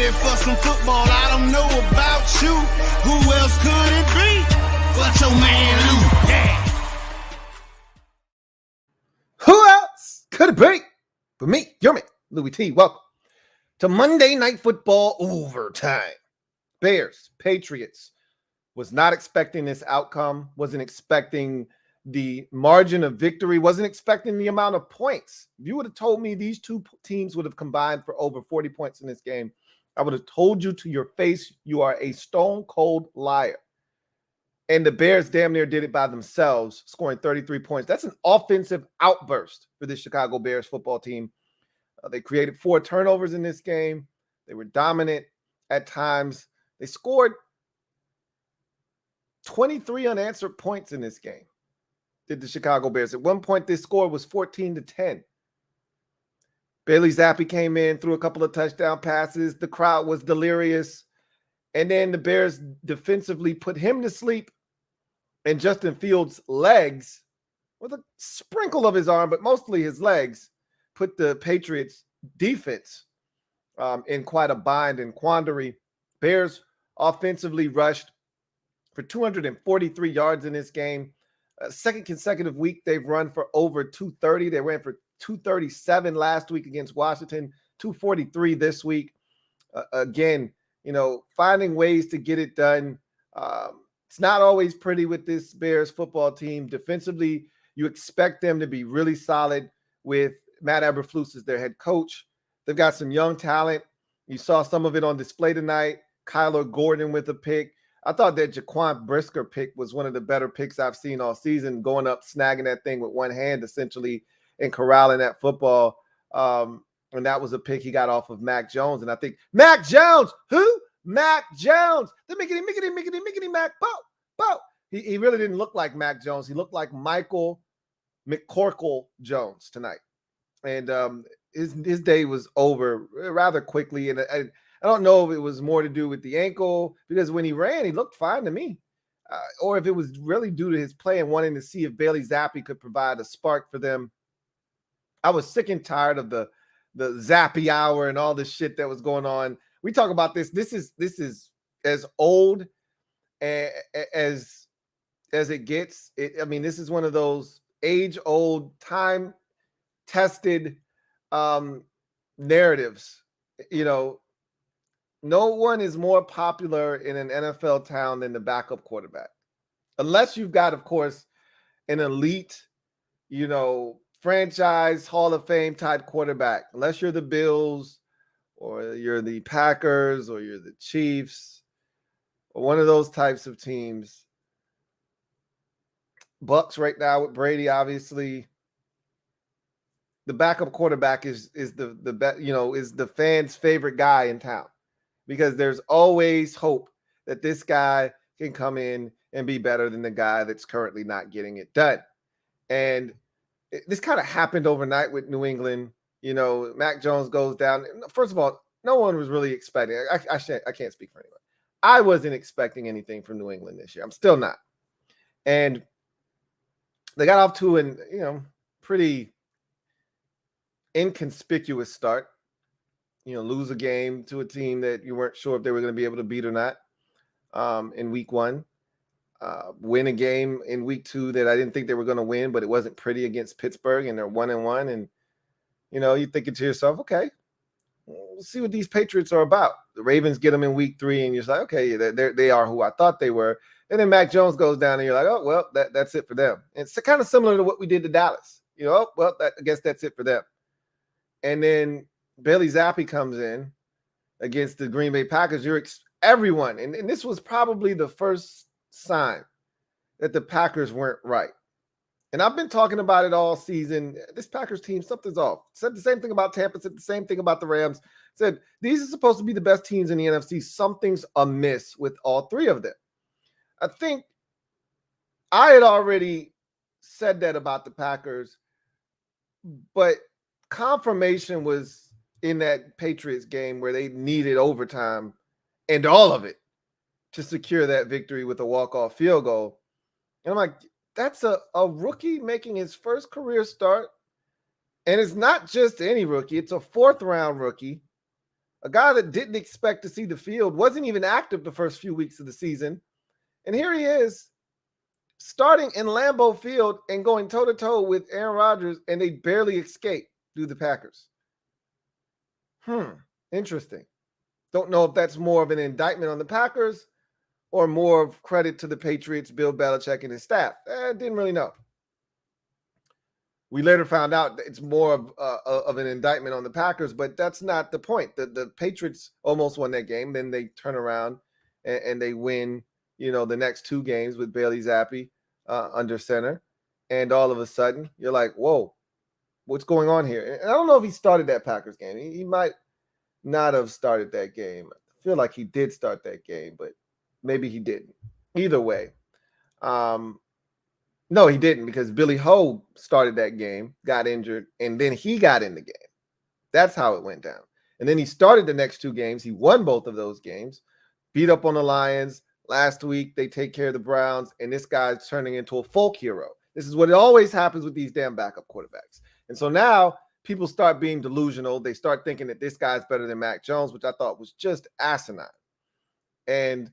ready for some football. I don't know about you. Who else could it be but your man Lou? Yeah. Who else could it be but me, your man, Louie T? Welcome to Monday Night Football Overtime. Bears, Patriots. Was not expecting this outcome. Wasn't expecting the margin of victory. Wasn't expecting the amount of points. If you would have told me these two teams would have combined for over 40 points in this game, I would have told you to your face, you are a stone cold liar. And the Bears damn near did it by themselves, scoring 33 points. That's an offensive outburst for the Chicago Bears football team. They created 4 turnovers in this game. They were dominant at times. They scored 23 unanswered points in this game, did the Chicago Bears. At one point, this score was 14-10. Bailey Zappe came in, threw a couple of touchdown passes. The crowd was delirious. And then the Bears defensively put him to sleep. And Justin Fields' legs, with a sprinkle of his arm, but mostly his legs, put the Patriots' defense in quite a bind and quandary. Bears offensively rushed for 243 yards in this game. Second consecutive week, they've run for over 230. They ran for 237 last week against Washington, 243 this week. Again, finding ways to get it done. It's not always pretty with this Bears football team. Defensively, you expect them to be really solid with Matt Eberflus as their head coach. They've got some young talent. You saw some of it on display tonight. Kyler Gordon with a pick. I thought that Jaquan Brisker pick was one of the better picks I've seen all season, going up, snagging that thing with one hand, essentially, and corralling that football. And that was a pick he got off of Mac Jones. And I think, Mac Jones, who? Mac Jones. The mickety, Mac, Bo. He really didn't look like Mac Jones. He looked like Michael McCorkle Jones tonight. And his day was over rather quickly. And I don't know if it was more to do with the ankle, because when he ran, he looked fine to me. Or if it was really due to his play and wanting to see if Bailey Zappe could provide a spark for them. I was sick and tired of the Zappe hour and all the shit that was going on. We talk about this. This is as old as it gets. This is one of those age-old, time-tested narratives. No one is more popular in an NFL town than the backup quarterback. Unless you've got, of course, an elite, franchise Hall of Fame type quarterback. Unless you're the Bills or you're the Packers or you're the Chiefs or one of those types of teams. Bucks right now with Brady, obviously. The backup quarterback is the fans' favorite guy in town. Because there's always hope that this guy can come in and be better than the guy that's currently not getting it done. And this kind of happened overnight with New England. Mac Jones goes down. First of all, no one was really expecting. I can't speak for anyone. I wasn't expecting anything from New England this year. I'm still not. And they got off to an pretty inconspicuous start. Lose a game to a team that you weren't sure if they were going to be able to beat or not in week 1. Win a game in week 2 that I didn't think they were going to win, but it wasn't pretty against Pittsburgh, and they're 1-1. And, you're thinking to yourself, okay, we'll see what these Patriots are about. The Ravens get them in week 3, and you're just like, okay, they are who I thought they were. And then Mac Jones goes down, and you're like, oh, well, that's it for them. And it's kind of similar to what we did to Dallas. I guess that's it for them. And then Bailey Zappe comes in against the Green Bay Packers. Everyone, and this was probably the first sign that the Packers weren't right. And I've been talking about it all season. This Packers team, something's off. Said the same thing about Tampa, said the same thing about the Rams. Said these are supposed to be the best teams in the NFC. Something's amiss with all 3 of them. I think I had already said that about the Packers, but confirmation was in that Patriots game where they needed overtime and all of it to secure that victory with a walk-off field goal. And I'm like, that's a rookie making his first career start. And it's not just any rookie. It's a 4th-round rookie, a guy that didn't expect to see the field, wasn't even active the first few weeks of the season. And here he is starting in Lambeau Field and going toe-to-toe with Aaron Rodgers, and they barely escape through the Packers. Interesting. Don't know if that's more of an indictment on the Packers or more of credit to the Patriots, Bill Belichick, and his staff. Didn't really know. We later found out that it's more of an indictment on the Packers, but that's not the point. The Patriots almost won that game. Then they turn around and they win, the next 2 games with Bailey Zappe under center. And all of a sudden, you're like, whoa, what's going on here? And I don't know if he started that Packers game. He might not have started that game. I feel like he did start that game, but maybe he didn't. Either way, no, he didn't, because Billy Ho started that game, got injured, and then he got in the game. That's how it went down. And then he started the next 2 games. He won both of those games, beat up on the Lions. Last week, they take care of the Browns, and this guy's turning into a folk hero. This is what always happens with these damn backup quarterbacks. And so now people start being delusional. They start thinking that this guy's better than Mac Jones, which I thought was just asinine. And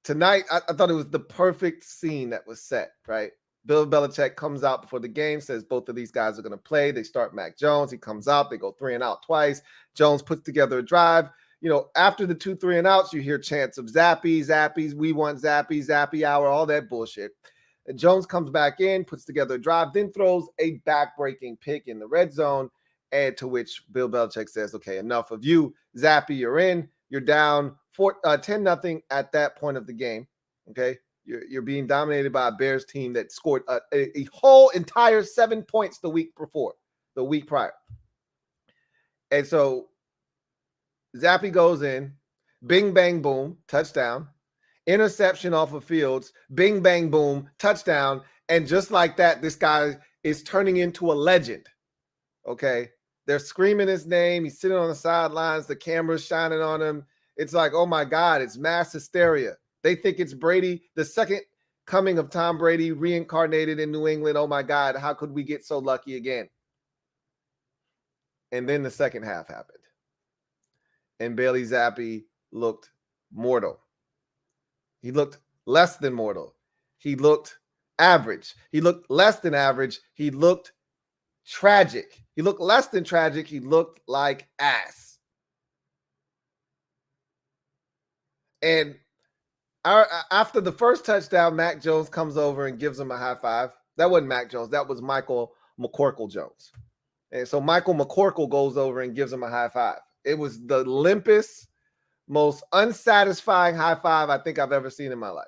tonight, I thought it was the perfect scene that was set, right? Bill Belichick comes out before the game, says both of these guys are going to play. They start Mac Jones. He comes out. They go 3 and out twice. Jones puts together a drive. After the 2 3 and outs, you hear chants of Zappies. We want Zappe hour, all that bullshit. And Jones comes back in, puts together a drive, then throws a back-breaking pick in the red zone, and to which Bill Belichick says, okay, enough of you. Zappe, you're in. You're down 10-0 at that point of the game, okay? You're being dominated by a Bears team that scored a whole entire 7 points the week prior. And so Zappe goes in, bing, bang, boom, touchdown, interception off of Fields, bing, bang, boom, touchdown. And just like that, this guy is turning into a legend, okay? They're screaming his name. He's sitting on the sidelines. The camera's shining on him. It's like, oh, my God, it's mass hysteria. They think it's Brady, the second coming of Tom Brady reincarnated in New England. Oh, my God, how could we get so lucky again? And then the second half happened. And Bailey Zappe looked mortal. He looked less than mortal. He looked average. He looked less than average. He looked tragic. He looked less than tragic. He looked like ass. And after the first touchdown, Mac Jones comes over and gives him a high five. That wasn't Mac Jones. That was Michael McCorkle Jones. And so Michael McCorkle goes over and gives him a high five. It was the limpest, most unsatisfying high five I think I've ever seen in my life.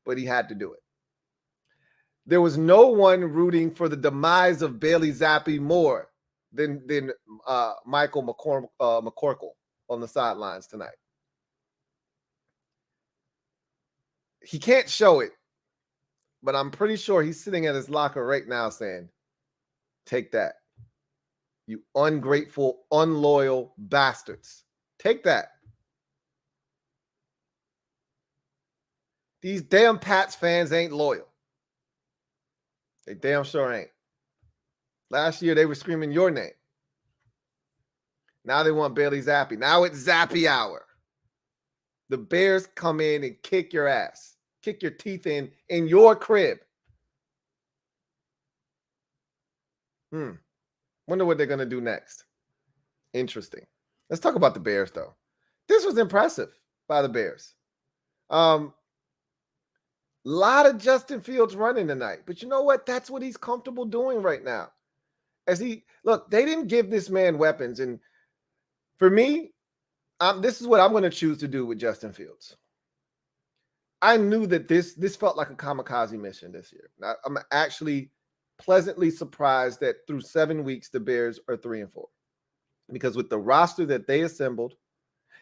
But he had to do it. There was no one rooting for the demise of Bailey Zappe more than Michael McCorkle on the sidelines tonight. He can't show it, but I'm pretty sure he's sitting at his locker right now saying, take that, you ungrateful, unloyal bastards. Take that. These damn Pats fans ain't loyal. They damn sure ain't. Last year, they were screaming your name. Now they want Bailey Zappe. Now it's Zappe hour. The Bears come in and kick your ass. Kick your teeth in your crib. Wonder what they're going to do next. Interesting. Let's talk about the Bears, though. This was impressive by the Bears. Lot of Justin Fields running tonight. But you know what? That's what he's comfortable doing right now. They didn't give this man weapons. And for me, this is what I'm going to choose to do with Justin Fields. I knew that this felt like a kamikaze mission this year. I'm actually pleasantly surprised that through 7 weeks, the Bears are 3-4. Because with the roster that they assembled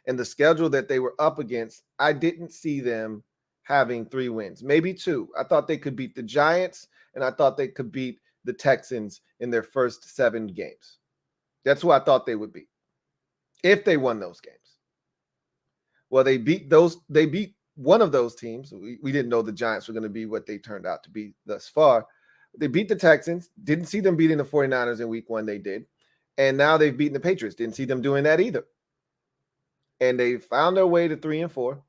and the schedule that they were up against, I didn't see them having 3 wins, maybe 2. I thought they could beat the Giants, and I thought they could beat the Texans in their first 7 games. That's who I thought they would beat if they won those games. Well, they beat one of those teams. We didn't know the Giants were going to be what they turned out to be thus far. They beat the Texans. Didn't see them beating the 49ers in week 1. They did. And now they've beaten the Patriots. Didn't see them doing that either. and they found their way to 3-4.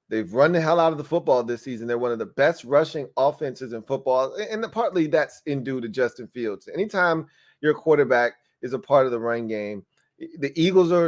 They've run the hell out of the football this season. They're one of the best rushing offenses in football, and partly that's in due to Justin Fields. Anytime your quarterback is a part of the run game, the Eagles are,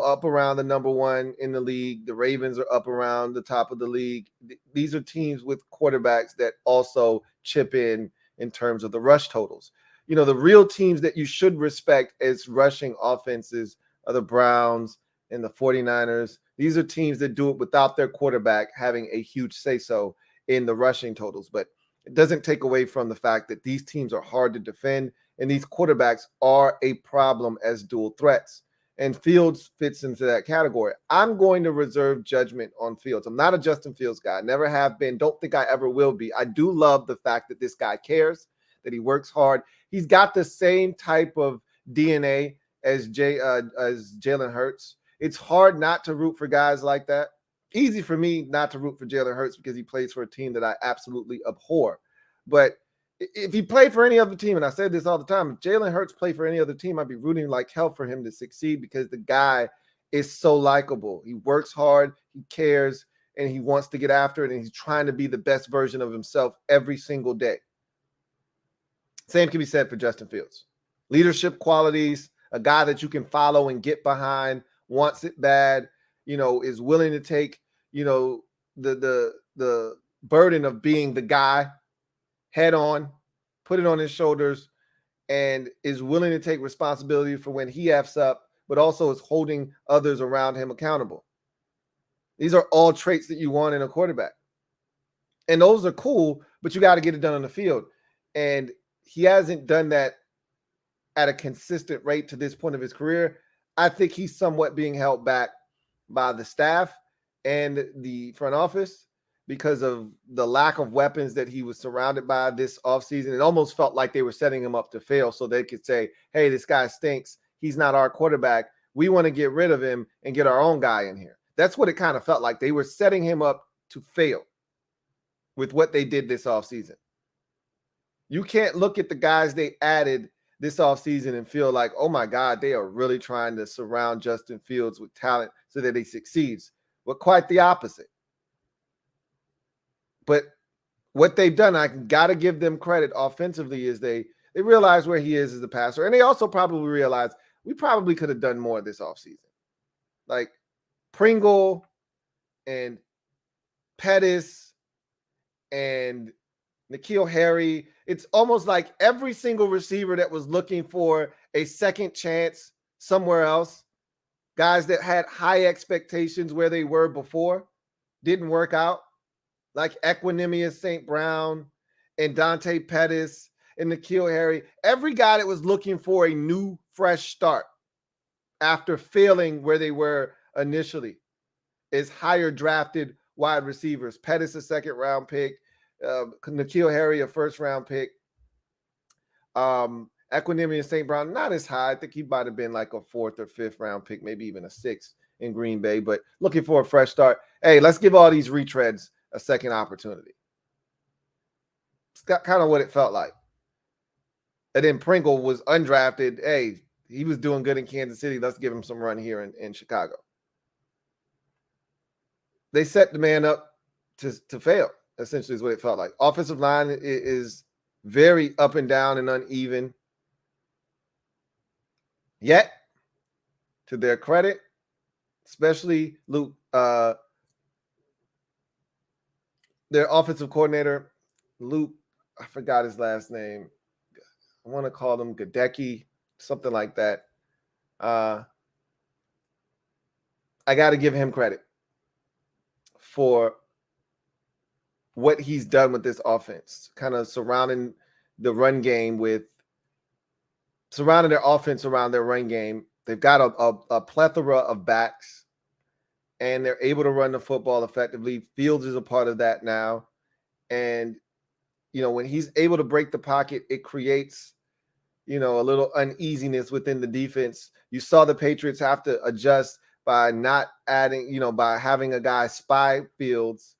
up around the number one in the league. The Ravens are up around the top of the league. These are teams with quarterbacks that also chip in terms of the rush totals. The real teams that you should respect as rushing offenses are the Browns and the 49ers. These are teams that do it without their quarterback having a huge say-so in the rushing totals. But it doesn't take away from the fact that these teams are hard to defend, and these quarterbacks are a problem as dual threats. And Fields fits into that category. I'm going to reserve judgment on Fields. I'm not a Justin Fields guy. Never have been. Don't think I ever will be. I do love the fact that this guy cares, that he works hard. He's got the same type of DNA as Jalen Hurts. It's hard not to root for guys like that. Easy for me not to root for Jalen Hurts because he plays for a team that I absolutely abhor. But if he played for any other team, and I said this all the time, if Jalen Hurts played for any other team, I'd be rooting like hell for him to succeed because the guy is so likable. He works hard, he cares, and he wants to get after it, and he's trying to be the best version of himself every single day. Same can be said for Justin Fields. Leadership qualities, a guy that you can follow and get behind, wants it bad, is willing to take, the burden of being the guy head on, put it on his shoulders, and is willing to take responsibility for when he F's up, but also is holding others around him accountable. These are all traits that you want in a quarterback. And those are cool, but you got to get it done on the field. And he hasn't done that at a consistent rate to this point of his career. I think he's somewhat being held back by the staff and the front office because of the lack of weapons that he was surrounded by this offseason. It almost felt like they were setting him up to fail so they could say, hey, this guy stinks. He's not our quarterback. We want to get rid of him and get our own guy in here. That's what it kind of felt like. They were setting him up to fail with what they did this offseason. You can't look at the guys they added this offseason and feel like, oh my God, they are really trying to surround Justin Fields with talent so that he succeeds. But quite the opposite. But what they've done, I got to give them credit offensively, is they realize where he is as a passer. And they also probably realize we probably could have done more this offseason. Like Pringle and Pettis and N'Keal Harry. It's almost like every single receiver that was looking for a second chance somewhere else, guys that had high expectations where they were before, didn't work out, like Equanimous St. Brown and Dante Pettis and N'Keal Harry. Every guy that was looking for a new, fresh start after failing where they were initially is higher drafted wide receivers. Pettis, a second-round pick. N'Keal Harry, a first-round pick. Equanimous St. Brown, not as high. I think he might have been like a fourth or fifth round pick, maybe even a sixth in Green Bay, but looking for a fresh start. Hey, let's give all these retreads a second opportunity. It's got kind of what it felt like. And then Pringle was undrafted. Hey, he was doing good in Kansas City. Let's give him some run here in Chicago. They set the man up to fail, essentially is what it felt like. Offensive line is very up and down and uneven. Yet, to their credit, especially Luke, their offensive coordinator, Luke, I forgot his last name. I want to call him Gadecki, something like that. I got to give him credit for what he's done with this offense, kind of surrounding the run game surrounding their offense around their run game. They've got a plethora of backs, and they're able to run the football effectively. Fields is a part of that now. And, when he's able to break the pocket, it creates, a little uneasiness within the defense. You saw the Patriots have to adjust by not adding, by having a guy spy Fields,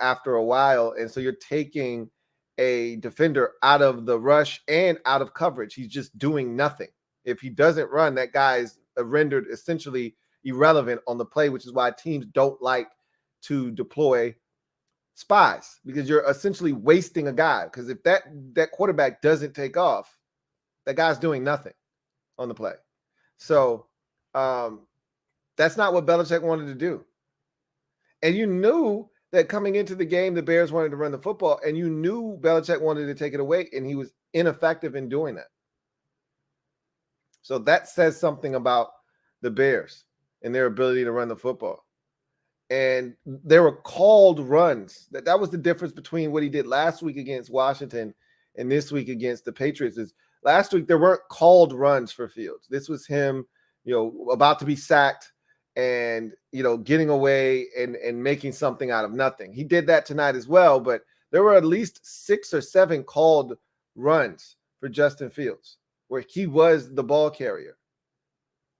after a while. And so you're taking a defender out of the rush and out of coverage. He's just doing nothing. If he doesn't run, that guy is rendered essentially, irrelevant on the play, which is why teams don't like to deploy spies, because you're essentially wasting a guy. Because if that quarterback doesn't take off, that guy's doing nothing on the play. So that's not what Belichick wanted to do. And you knew that coming into the game, the Bears wanted to run the football, and you knew Belichick wanted to take it away, and he was ineffective in doing that. So that says something about the Bears and their ability to run the football. And there were called runs. That was the difference between what he did last week against Washington and this week against the Patriots. Is last week there weren't called runs for Fields. This was him, about to be sacked and, getting away and making something out of nothing. He did that tonight as well, but there were at least 6 or 7 called runs for Justin Fields where he was the ball carrier.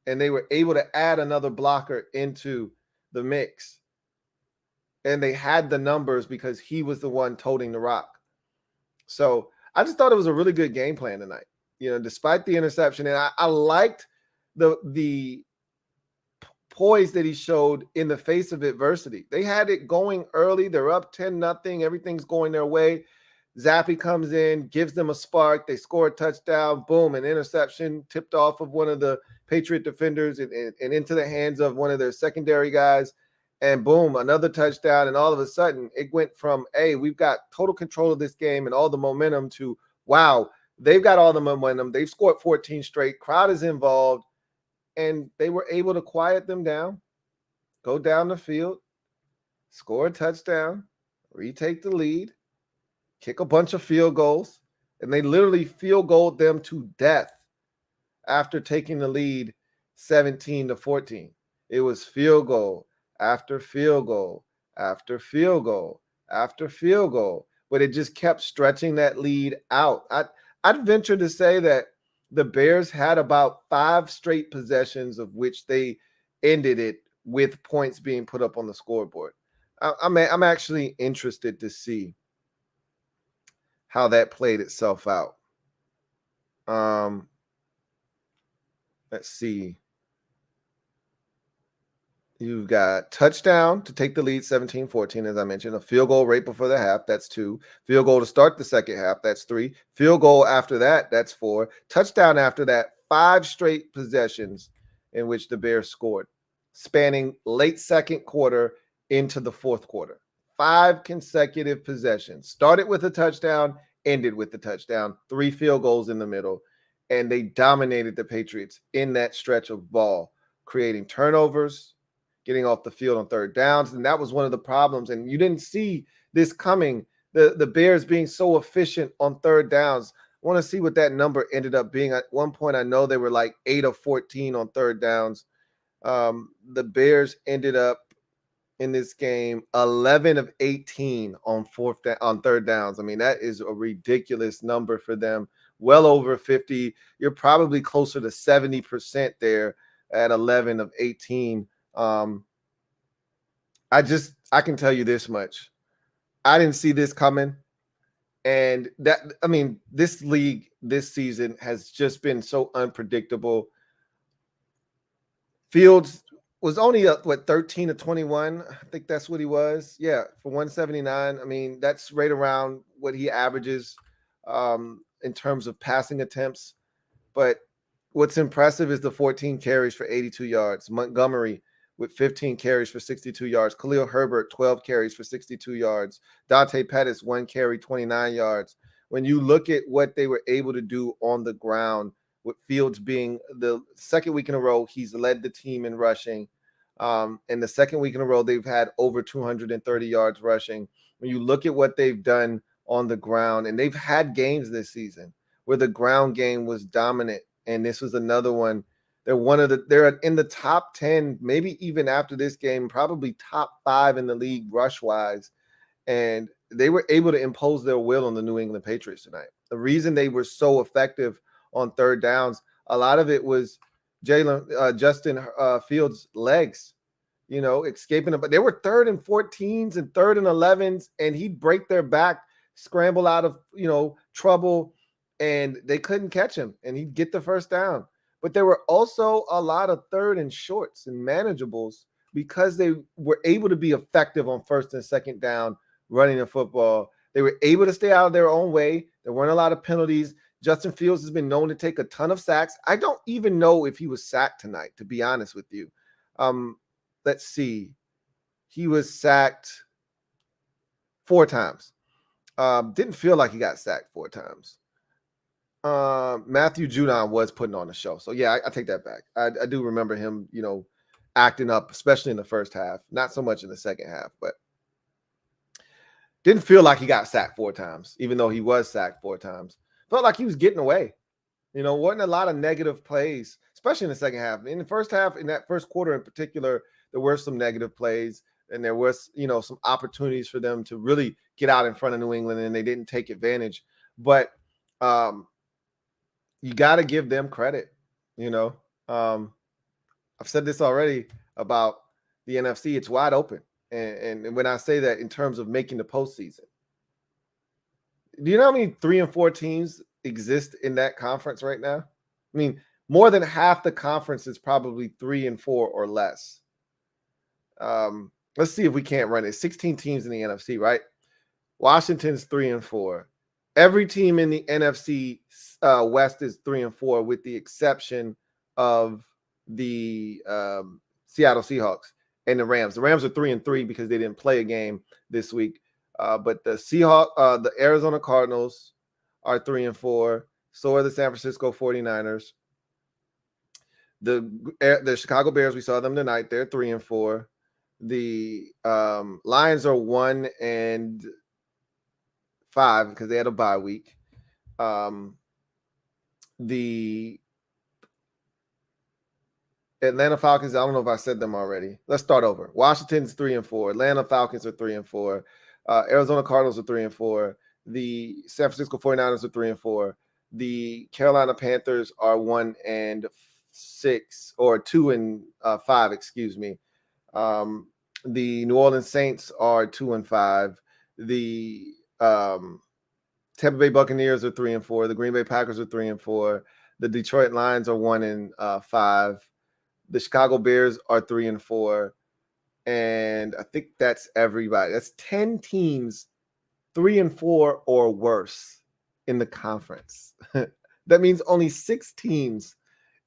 And they were able to add another blocker into the mix. And they had the numbers because he was the one toting the rock. So I just thought it was a really good game plan tonight, despite the interception. And I liked the poise that he showed in the face of adversity. They had it going early. They're up 10-0. Everything's going their way. Zappe comes in, gives them a spark. They score a touchdown. Boom, an interception tipped off of one of the Patriot defenders and into the hands of one of their secondary guys. And boom, another touchdown. And all of a sudden, it went from, hey, we've got total control of this game and all the momentum to, wow, they've got all the momentum. They've scored 14 straight. Crowd is involved. And they were able to quiet them down, go down the field, score a touchdown, retake the lead, kick a bunch of field goals, and they literally field goaled them to death after taking the lead 17-14. It was field goal after field goal after field goal after field goal, but it just kept stretching that lead out. I'd venture to say that the Bears had about 5 straight possessions of which they ended it with points being put up on the scoreboard. I'm actually interested to see how that played itself out. Let's see. You've got touchdown to take the lead 17-14, as I mentioned. A field goal right before the half, that's 2. Field goal to start the second half, that's 3. Field goal after that, that's 4. Touchdown after that, 5 straight possessions in which the Bears scored, spanning late second quarter into the fourth quarter. 5 consecutive possessions. Started with a touchdown, ended with the touchdown. 3 field goals in the middle. And they dominated the Patriots in that stretch of ball, creating turnovers, getting off the field on third downs. And that was one of the problems. And you didn't see this coming, the Bears being so efficient on third downs. I want to see what that number ended up being. At one point, I know they were like 8 of 14 on third downs. The Bears ended up in this game 11 of 18 on third downs. I mean, that is a ridiculous number for them. Well over 50. You're probably closer to 70% there at 11 of 18. I can tell you this much. I didn't see this coming. And this league this season has just been so unpredictable. Fields was only 13 to 21. I think that's what he was. Yeah, for 179. I mean, that's right around what he averages in terms of passing attempts. But what's impressive is the 14 carries for 82 yards. Montgomery with 15 carries for 62 yards. Khalil Herbert, 12 carries for 62 yards. Dante Pettis, 1 carry, 29 yards. When you look at what they were able to do on the ground, with Fields being the second week in a row, he's led the team in rushing. And the second week in a row, they've had over 230 yards rushing. When you look at what they've done on the ground, and they've had games this season where the ground game was dominant, and this was another one. They're in the top 10, maybe even after this game, probably top 5 in the league rush-wise. And they were able to impose their will on the New England Patriots tonight. The reason they were so effective on third downs, a lot of it was Justin Fields' legs, escaping them. But they were 3rd and 14s and 3rd and 11s, and he'd break their back, scramble out of, trouble, and they couldn't catch him, and he'd get the first down. but there were also a lot of third and shorts and manageables because they were able to be effective on first and second down running the football. They were able to stay out of their own way. There weren't a lot of penalties. Justin Fields has been known to take a ton of sacks. I don't even know if he was sacked tonight, to be honest with you. Let's see. He was sacked 4 times. Didn't feel like he got sacked 4 times. Matthew Judon was putting on the show. So, yeah, I take that back. I do remember him, acting up, especially in the first half. Not so much in the second half, but didn't feel like he got sacked 4 times, even though he was sacked 4 times. Felt like he was getting away. Wasn't a lot of negative plays, especially in the second half. In the first half, in that first quarter in particular, there were some negative plays, and there was, some opportunities for them to really get out in front of New England, and they didn't take advantage. But you got to give them credit. I've said this already about the NFC. It's wide open. And when I say that in terms of making the postseason, do you know how many 3 and 4 teams exist in that conference right now? I mean, more than half the conference is probably 3 and 4 or less. Let's see if we can't run it. 16 teams in the NFC, right? Washington's 3 and 4. Every team in the NFC West is 3 and 4, with the exception of the Seattle Seahawks and the Rams. The Rams are 3 and 3 because they didn't play a game this week. But the the Arizona Cardinals are 3 and 4. So are the San Francisco 49ers. The Chicago Bears, we saw them tonight. They're 3 and 4. The Lions are 1 and 5 because they had a bye week. The Atlanta Falcons, I don't know if I said them already. Let's start over. Washington's 3 and 4. Atlanta Falcons are 3 and 4. Arizona Cardinals are 3 and 4. The San Francisco 49ers are 3 and 4. The Carolina Panthers are 1 and 6, or 2 and 5, excuse me. The New Orleans Saints are 2 and 5. The Tampa Bay Buccaneers are 3 and 4. The Green Bay Packers are 3 and 4. The Detroit Lions are 1 and 5. The Chicago Bears are 3 and 4. And I think that's everybody. That's 10 teams 3 and 4 or worse in the conference. That means only 6 teams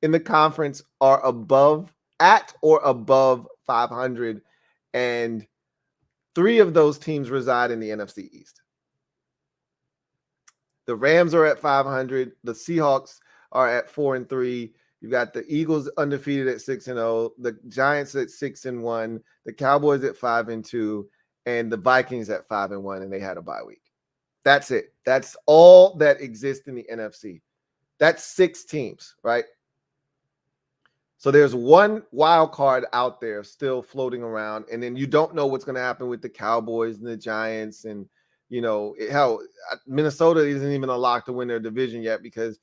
in the conference are at or above 500, and 3 of those teams reside in the NFC East. The Rams are at 500. The Seahawks are at 4 and 3. You got the Eagles undefeated at 6 and 0. The Giants at 6 and 1. The Cowboys at 5 and 2, and the Vikings at 5 and 1, and they had a bye week. That's it. That's all that exists in the NFC. That's 6 teams, right? So there's one wild card out there still floating around, and then you don't know what's going to happen with the Cowboys and the Giants, and hell, Minnesota isn't even a lock to win their division yet because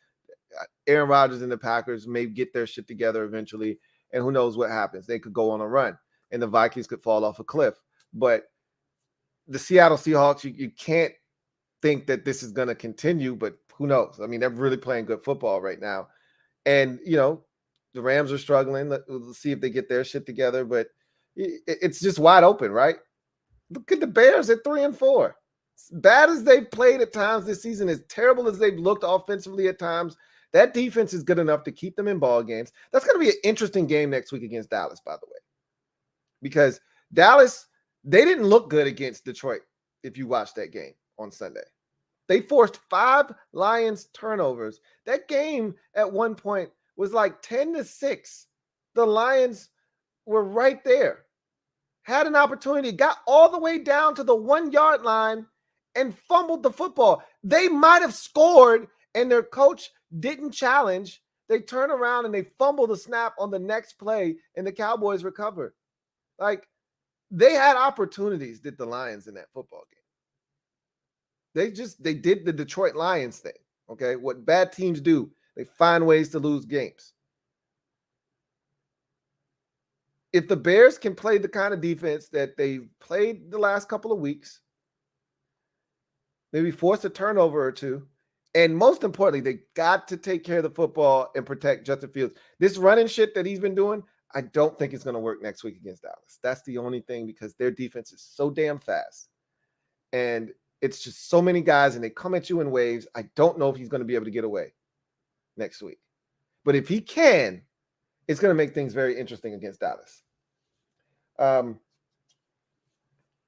Aaron Rodgers and the Packers may get their shit together eventually, and who knows what happens. They could go on a run, and the Vikings could fall off a cliff. But the Seattle Seahawks, you can't think that this is going to continue, but who knows? I mean, they're really playing good football right now. And, the Rams are struggling. Let's see if they get their shit together, but it's just wide open, right? Look at the Bears at 3 and 4. As bad as they've played at times this season, as terrible as they've looked offensively at times, that defense is good enough to keep them in ball games. That's going to be an interesting game next week against Dallas, by the way, because Dallas, they didn't look good against Detroit if you watched that game on Sunday. They forced 5 Lions turnovers. That game at one point was like 10-6. The Lions were right there. Had an opportunity, got all the way down to the 1-yard line and fumbled the football. They might have scored and their coach didn't challenge. They turn around and they fumble the snap on the next play and the Cowboys recovered. Like, they had opportunities, did the Lions, in that football game. They did the Detroit Lions thing, okay? What bad teams do, they find ways to lose games. If the Bears can play the kind of defense that they played the last couple of weeks, maybe force a turnover or 2, And most importantly, they got to take care of the football and protect Justin Fields. This running shit that he's been doing, I don't think it's going to work next week against Dallas. That's the only thing, because their defense is so damn fast. And it's just so many guys, and they come at you in waves. I don't know if he's going to be able to get away next week. But if he can, it's going to make things very interesting against Dallas.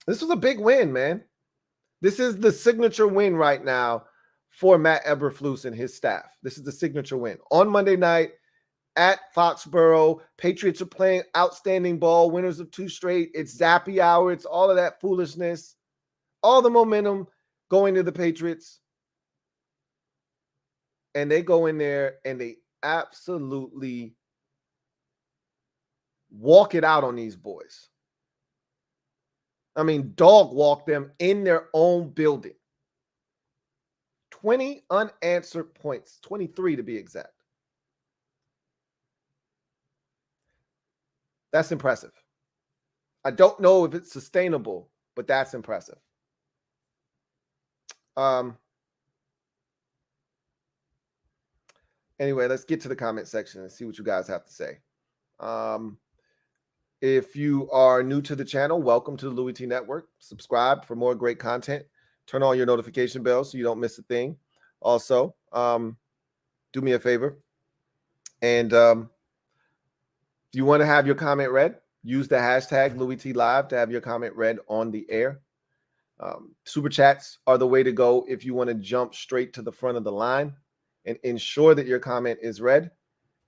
This was a big win, man. This is the signature win right now for Matt Eberflus and his staff. This is the signature win. On Monday night at Foxboro, Patriots are playing outstanding ball, winners of 2 straight. It's Zappe hour. It's all of that foolishness. All the momentum going to the Patriots. And they go in there and they absolutely walk it out on these boys. I mean, dog walk them in their own building. 20 unanswered points, 23 to be exact. That's impressive. I don't know if it's sustainable, but that's impressive. Anyway, let's get to the comment section and see what you guys have to say. If you are new to the channel, welcome to the Louie T Network. Subscribe for more great content. Turn on your notification bell so you don't miss a thing. Also, do me a favor. And if you want to have your comment read, use the hashtag LouieTLive to have your comment read on the air. Super chats are the way to go if you want to jump straight to the front of the line and ensure that your comment is read.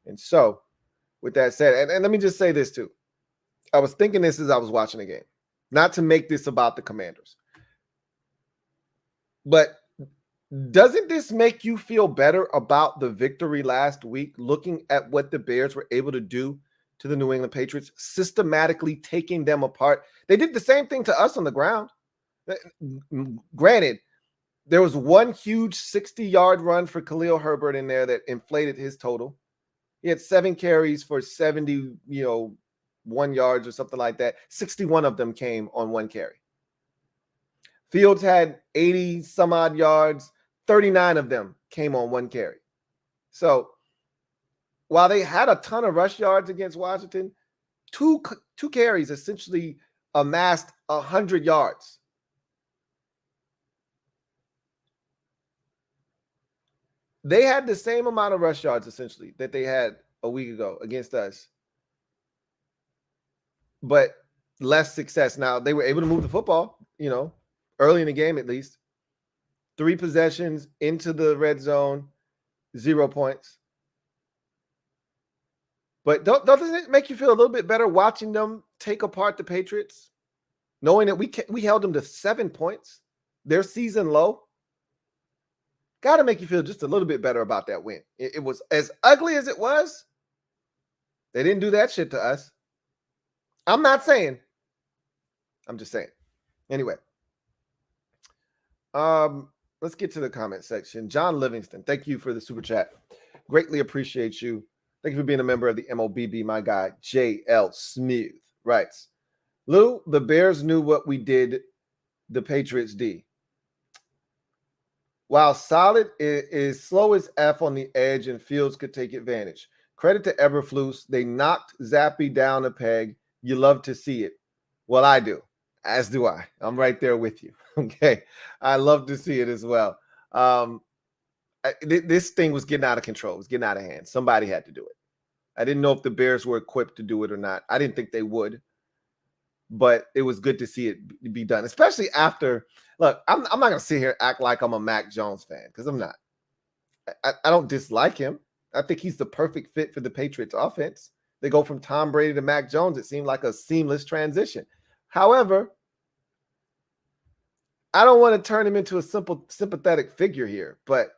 And so, with that said, and let me just say this too. I was thinking this as I was watching the game. Not to make this about the Commanders. But doesn't this make you feel better about the victory last week, looking at what the Bears were able to do to the New England Patriots, systematically taking them apart? They did the same thing to us on the ground. Granted, there was one huge 60-yard run for Khalil Herbert in there that inflated his total. He had 7 carries for 70, 1 yards or something like that. 61 of them came on 1 carry. Fields had 80 some odd yards. 39 of them came on 1 carry. So while they had a ton of rush yards against Washington, two carries essentially amassed 100 yards. They had the same amount of rush yards essentially that they had a week ago against us, but less success. Now, they were able to move the football, early in the game at least. 3 possessions into the red zone, 0 points. But doesn't it make you feel a little bit better watching them take apart the Patriots, knowing that we held them to 7 points, their season low? Got to make you feel just a little bit better about that win. It was as ugly as it was. They didn't do that shit to us. I'm not saying. I'm just saying. Anyway. Let's get to the comment section. John Livingston, thank you for the super chat. Greatly appreciate you. Thank you for being a member of the MOBB. My guy, JL Smith, writes, Lou, the Bears knew what we did the Patriots D. While solid, it is slow as F on the edge, and Fields could take advantage. Credit to Eberflus. They knocked Zappe down a peg. You love to see it. Well, I do. As do I. I'm right there with you. Okay. I love to see it as well. This thing was getting out of control. It was getting out of hand. Somebody had to do it. I didn't know if the Bears were equipped to do it or not. I didn't think they would. But it was good to see it be done, especially after. Look, I'm not going to sit here and act like I'm a Mac Jones fan, because I'm not. I don't dislike him. I think he's the perfect fit for the Patriots offense. They go from Tom Brady to Mac Jones. It seemed like a seamless transition. However, I don't want to turn him into a sympathetic figure here, but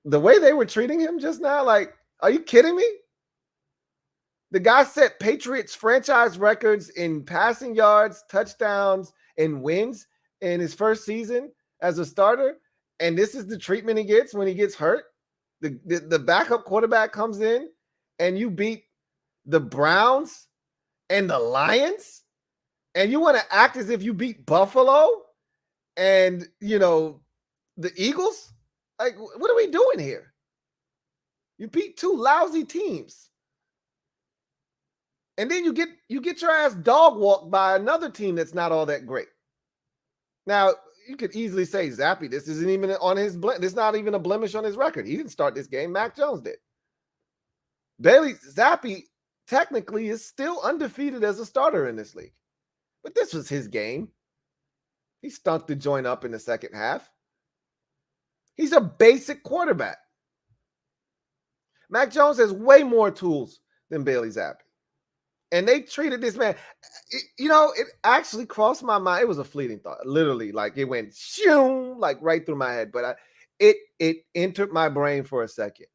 the way they were treating him just now, like, are you kidding me? The guy set Patriots franchise records in passing yards, touchdowns, and wins in his first season as a starter, and this is the treatment he gets when he gets hurt. The backup quarterback comes in, and you beat the Browns and the Lions, and you want to act as if you beat Buffalo and, the Eagles? Like, what are we doing here? You beat two lousy teams. And then you get your ass dog walked by another team that's not all that great. Now, you could easily say, Zappe, this isn't even on his this is not even a blemish on his record. He didn't start this game. Mac Jones did. Zappe technically is still undefeated as a starter in this league. But this was his game. He stunk the joint up in the second half. He's a basic quarterback. Mac Jones has way more tools than Bailey Zappe. And they treated this man, it actually crossed my mind. It was a fleeting thought, literally, like it went shoo, like right through my head. But it entered my brain for a second.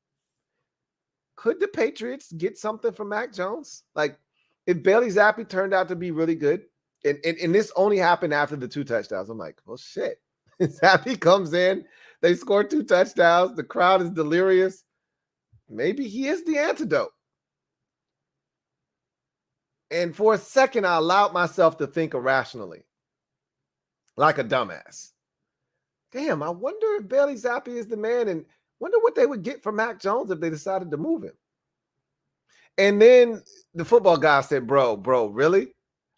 Could the Patriots get something from Mac Jones? Like, if Bailey Zappe turned out to be really good, and this only happened after the 2 touchdowns, I'm like, well, shit. Zappe comes in, they score 2 touchdowns, the crowd is delirious. Maybe he is the antidote. And for a second, I allowed myself to think irrationally, like a dumbass. Damn, I wonder if Bailey Zappe is the man, and wonder what they would get for Mac Jones if they decided to move him. And then the football guy said, bro, really?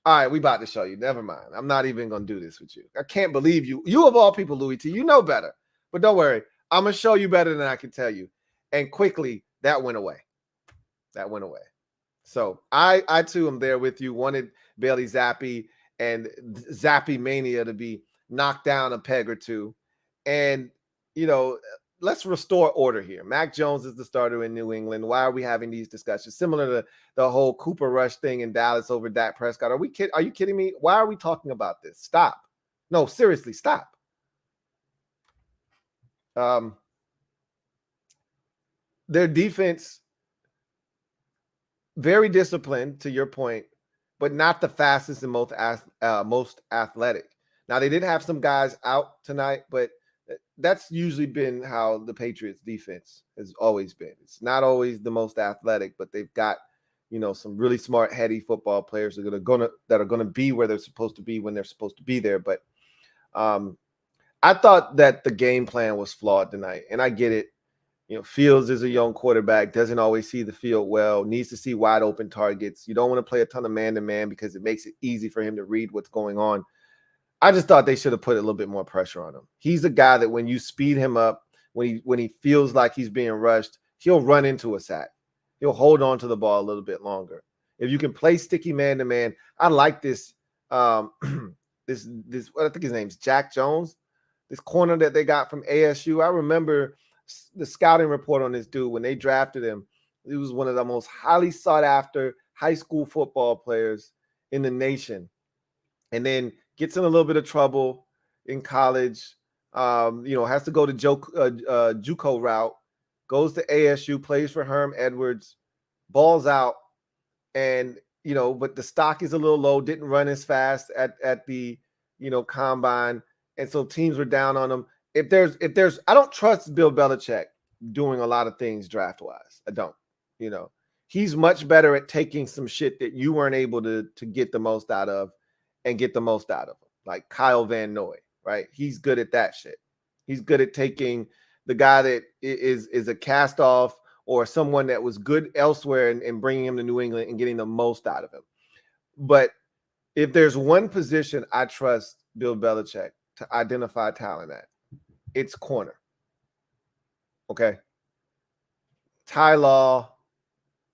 All right, we about to show you. Never mind. I'm not even going to do this with you. I can't believe you. You of all people, Louie T, you know better. But don't worry. I'm going to show you better than I can tell you. And quickly, that went away. So I too am there with you. Wanted Bailey Zappe and Zappe mania to be knocked down a peg or two. And, let's restore order here. Mac Jones is the starter in New England. Why are we having these discussions? Similar to the whole Cooper Rush thing in Dallas over Dak Prescott. Are you kidding me? Why are we talking about this? Stop. No, seriously, stop. Their defense, very disciplined, to your point, but not the fastest and most athletic. Now, they did have some guys out tonight, but that's usually been how the Patriots defense has always been. It's not always the most athletic, but they've got, some really smart, heady football players that are gonna be where they're supposed to be when they're supposed to be there. But I thought that the game plan was flawed tonight, and I get it. Fields is a young quarterback, doesn't always see the field well, needs to see wide open targets. You don't want to play a ton of man-to-man because it makes it easy for him to read what's going on. I just thought they should have put a little bit more pressure on him. He's a guy that when you speed him up, when he feels like he's being rushed, he'll run into a sack. He'll hold on to the ball a little bit longer. If you can play sticky man-to-man, I like this. This I think his name's Jack Jones, this corner that they got from ASU. I remember the scouting report on this dude when they drafted him. He was one of the most highly sought after high school football players in the nation, and then gets in a little bit of trouble in college. Has to go to JUCO route, goes to ASU, plays for Herm Edwards, balls out, and but the stock is a little low. Didn't run as fast at the combine, and so teams were down on him. If there's, I don't trust Bill Belichick doing a lot of things draft wise. I don't. He's much better at taking some shit that you weren't able to get the most out of and get the most out of him. Like Kyle Van Noy, right? He's good at that shit. He's good at taking the guy that is a cast off or someone that was good elsewhere and bringing him to New England and getting the most out of him. But if there's one position I trust Bill Belichick to identify talent at, it's corner. Okay. Ty Law,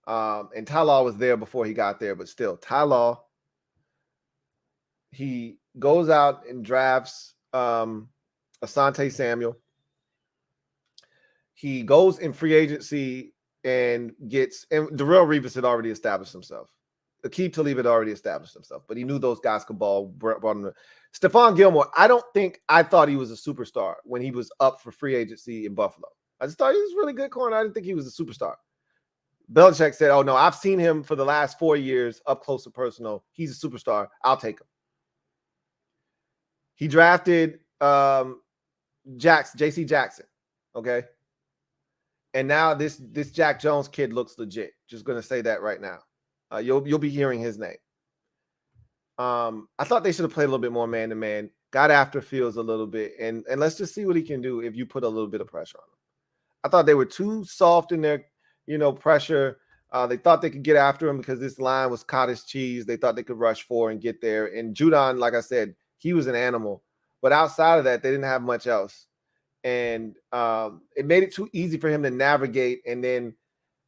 and Ty Law was there before he got there, but still, Ty Law, he goes out and drafts Asante Samuel. He goes in free agency and Darrelle Revis had already established himself. Aqib Talib had already established himself, but he knew those guys could ball. Brought him Stephon Gilmore, I thought he was a superstar when he was up for free agency in Buffalo. I just thought he was really good corner. I didn't think he was a superstar. Belichick said, oh, no, I've seen him for the last 4 years up close and personal. He's a superstar. I'll take him. He drafted J.C. Jackson, okay? And now this Jack Jones kid looks legit. Just going to say that right now. You'll be hearing his name. I thought they should have played a little bit more man-to-man. got after Fields a little bit, and let's just see what he can do if you put a little bit of pressure on him. I thought they were too soft in their, pressure. They thought they could get after him because this line was cottage cheese. They thought they could rush 4 and get there. And Judon, like I said, he was an animal. But outside of that, they didn't have much else. And it made it too easy for him to navigate. And then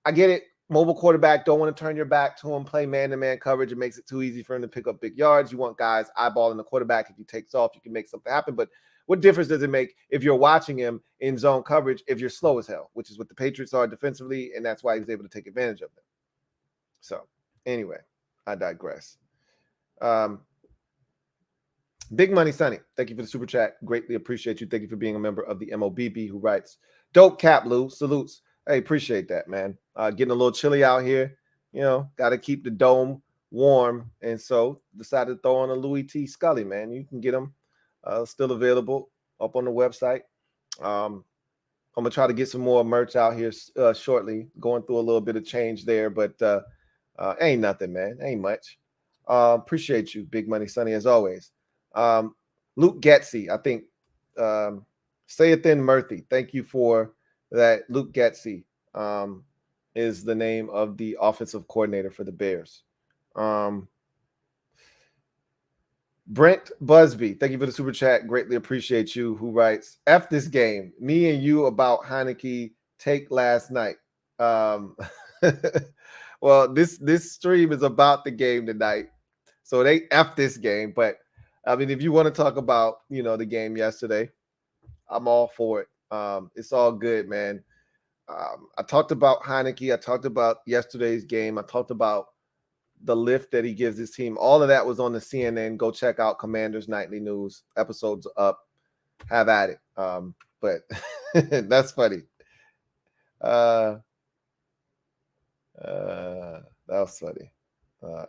I get it. Mobile quarterback, don't want to turn your back to him, play man-to-man coverage. It makes it too easy for him to pick up big yards. You want guys eyeballing the quarterback. If he takes off, you can make something happen. But what difference does it make if you're watching him in zone coverage if you're slow as hell, which is what the Patriots are defensively, and that's why he was able to take advantage of them. So, anyway, I digress. Big Money Sonny, thank you for the super chat. Greatly appreciate you. Thank you for being a member of the MOBB, who writes, dope cap, Lou. Salutes. Hey, appreciate that, man. Getting a little chilly out here. Got to keep the dome warm. And so decided to throw on a Louie T. Scully, man. You can get them still available up on the website. I'm going to try to get some more merch out here shortly. Going through a little bit of change there, but ain't nothing, man. Ain't much. Appreciate you, Big Money Sonny, as always. Luke Getsy, I think, say it then, Murthy. Thank you for that. Luke Getsy is the name of the offensive coordinator for the Bears. Brent Busby, thank you for the super chat. Greatly appreciate you. Who writes, F this game. Me and you about Heineke take last night. Well, this stream is about the game tonight. So they F this game. But, I mean, if you want to talk about, the game yesterday, I'm all for it. It's all good, man. I talked about Heineke. I talked about yesterday's game. I talked about the lift that he gives his team. All of that was on the CNN. Go check out Commanders Nightly News. Episodes up. Have at it. But that's funny. That was funny.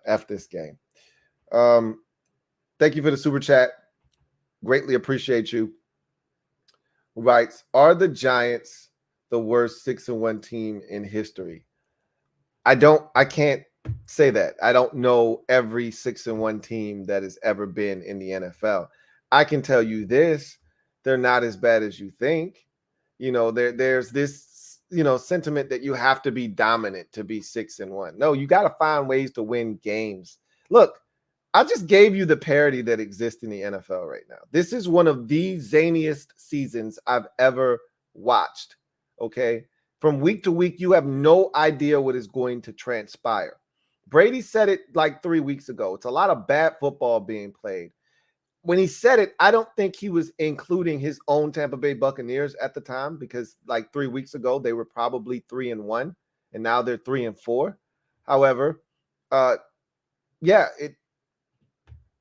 F this game. Thank you for the super chat. Greatly appreciate you. Writes, are the Giants the worst 6-1 team in history? I can't say that. I don't know every 6-1 team that has ever been in the NFL. I can tell you this, they're not as bad as you think. There's this, sentiment that you have to be dominant to be 6-1. No, you got to find ways to win games. Look, I just gave you the parity that exists in the NFL right now. This is one of the zaniest seasons I've ever watched. Okay. From week to week, you have no idea what is going to transpire. Brady said it like 3 weeks ago. It's a lot of bad football being played. When he said it, I don't think he was including his own Tampa Bay Buccaneers at the time, because like 3 weeks ago, they were probably 3-1 and now they're 3-4. However,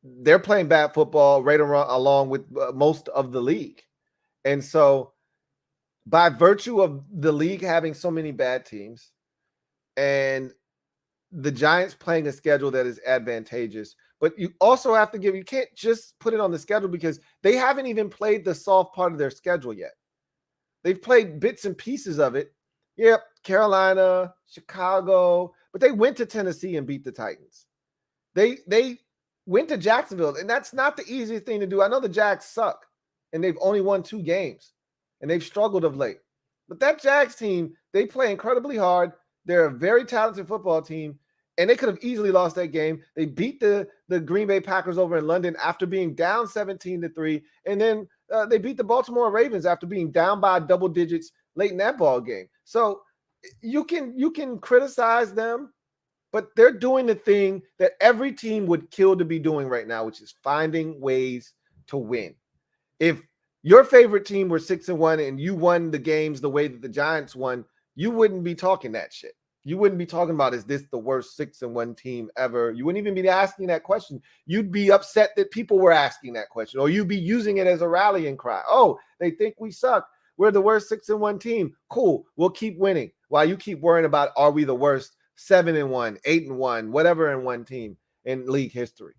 they're playing bad football right along with most of the league. And so by virtue of the league having so many bad teams and the Giants playing a schedule that is advantageous, but you also have to you can't just put it on the schedule because they haven't even played the soft part of their schedule yet. They've played bits and pieces of it. Yep, Carolina, Chicago, but they went to Tennessee and beat the Titans. They went to Jacksonville, and that's not the easiest thing to do. I know the Jags suck, and they've only won 2 games, and they've struggled of late. But that Jags team, they play incredibly hard. They're a very talented football team, and they could have easily lost that game. They beat the Green Bay Packers over in London after being down 17-3, and then they beat the Baltimore Ravens after being down by double digits late in that ball game. So you can criticize them, but they're doing the thing that every team would kill to be doing right now, which is finding ways to win. If your favorite team were 6-1 and you won the games the way that the Giants won, you wouldn't be talking that shit. You wouldn't be talking about, is this the worst 6-1 team ever? You wouldn't even be asking that question. You'd be upset that people were asking that question, or you'd be using it as a rallying cry. Oh, they think we suck. We're the worst 6-1 team. Cool. We'll keep winning while you keep worrying about, are we the worst 7-1, 8-1, whatever in one team in league history?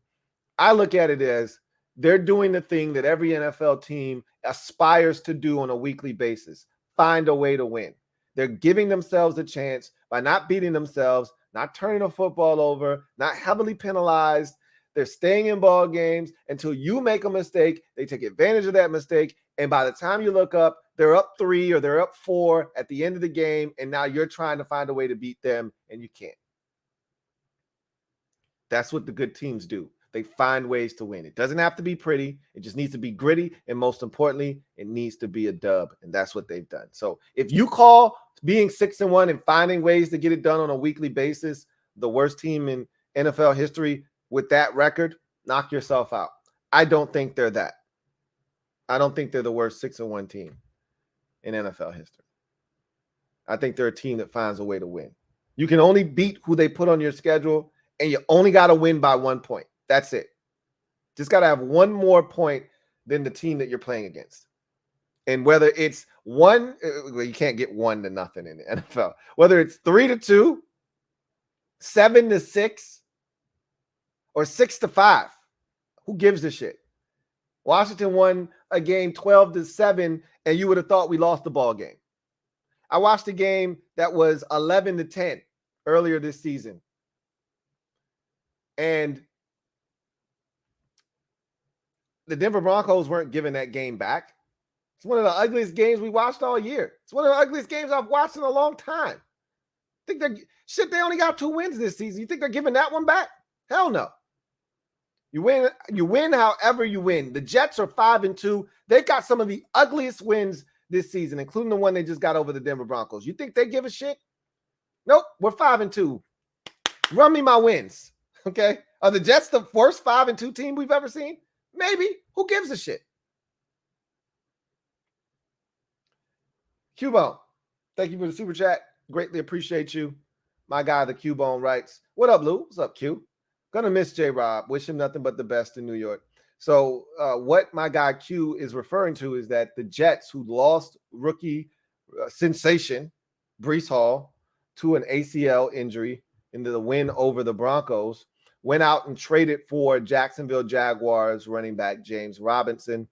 I look at it as they're doing the thing that every NFL team aspires to do on a weekly basis: find a way to win. They're giving themselves a chance by not beating themselves, not turning the football over, not heavily penalized. They're staying in ball games until you make a mistake. They take advantage of that mistake. And by the time you look up, they're up 3 or they're up 4 at the end of the game. And now you're trying to find a way to beat them and you can't. That's what the good teams do. They find ways to win. It doesn't have to be pretty. It just needs to be gritty. And most importantly, it needs to be a dub. And that's what they've done. So if you call being 6-1 and finding ways to get it done on a weekly basis the worst team in NFL history with that record, knock yourself out. I don't think they're that. I don't think they're the worst 6-1 team in NFL history. I think they're a team that finds a way to win. You can only beat who they put on your schedule, and you only got to win by 1 point. That's it. Just got to have one more point than the team that you're playing against. And whether it's 1, well, you can't get 1-0 in the NFL. Whether it's 3-2, 7-6, or 6-5, who gives a shit? Washington won a game 12-7, and you would have thought we lost the ball game. I watched a game that was 11-10 earlier this season. And the Denver Broncos weren't giving that game back. It's one of the ugliest games we watched all year. It's one of the ugliest games I've watched in a long time. Think they only got 2 wins this season. You think they're giving that one back? Hell no. You win however you win. The Jets are 5-2. They've got some of the ugliest wins this season, including the one they just got over the Denver Broncos. You think they give a shit? Nope, we're 5-2. Run me my wins. Okay? Are the Jets the worst 5-2 team we've ever seen? Maybe. Who gives a shit? Cubone, thank you for the super chat. Greatly appreciate you. My guy, the Cubone, writes, what up, Lou? What's up, Q? Gonna miss J-Rob. Wish him nothing but the best in New York. So what my guy Q is referring to is that the Jets, who lost rookie sensation Breece Hall to an ACL injury in the win over the Broncos, went out and traded for Jacksonville Jaguars running back James Robinson,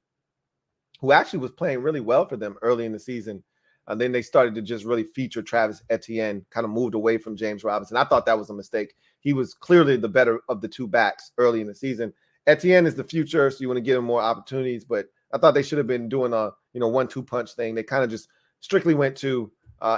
who actually was playing really well for them early in the season. And then they started to just really feature Travis Etienne, kind of moved away from James Robinson. I thought that was a mistake. He was clearly the better of the 2 backs early in the season. Etienne is the future, so you want to give him more opportunities, but I thought they should have been doing a 1-2 punch thing. They kind of just strictly went to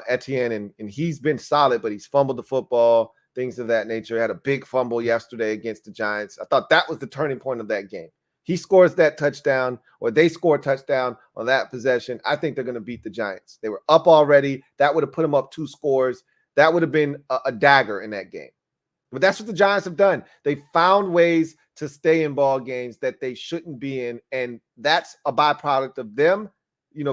Etienne, and he's been solid, but he's fumbled the football, things of that nature. Had a big fumble yesterday against the Giants. I thought that was the turning point of that game. He scores that touchdown, or they score a touchdown on that possession. I think they're going to beat the Giants. They were up already. That would have put them up 2 scores. That would have been a dagger in that game. But that's what the Giants have done. They found ways to stay in ball games that they shouldn't be in, and that's a byproduct of them,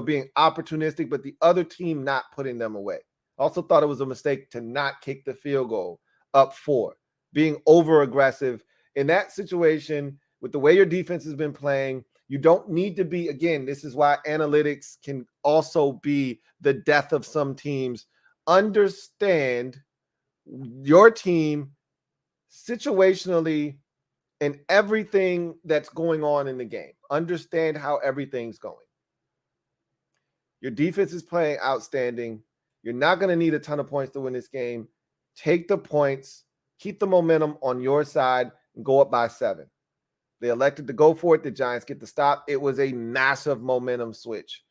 being opportunistic, but the other team not putting them away. Also thought it was a mistake to not kick the field goal up 4, being over-aggressive. In that situation, with the way your defense has been playing, you don't need to be, again, this is why analytics can also be the death of some teams. Understand your team situationally and everything that's going on in the game. Understand how everything's going. Your defense is playing outstanding. You're not going to need a ton of points to win this game. Take the points, keep the momentum on your side, and go up by 7. They elected to go for it. The Giants get the stop. It was a massive momentum switch.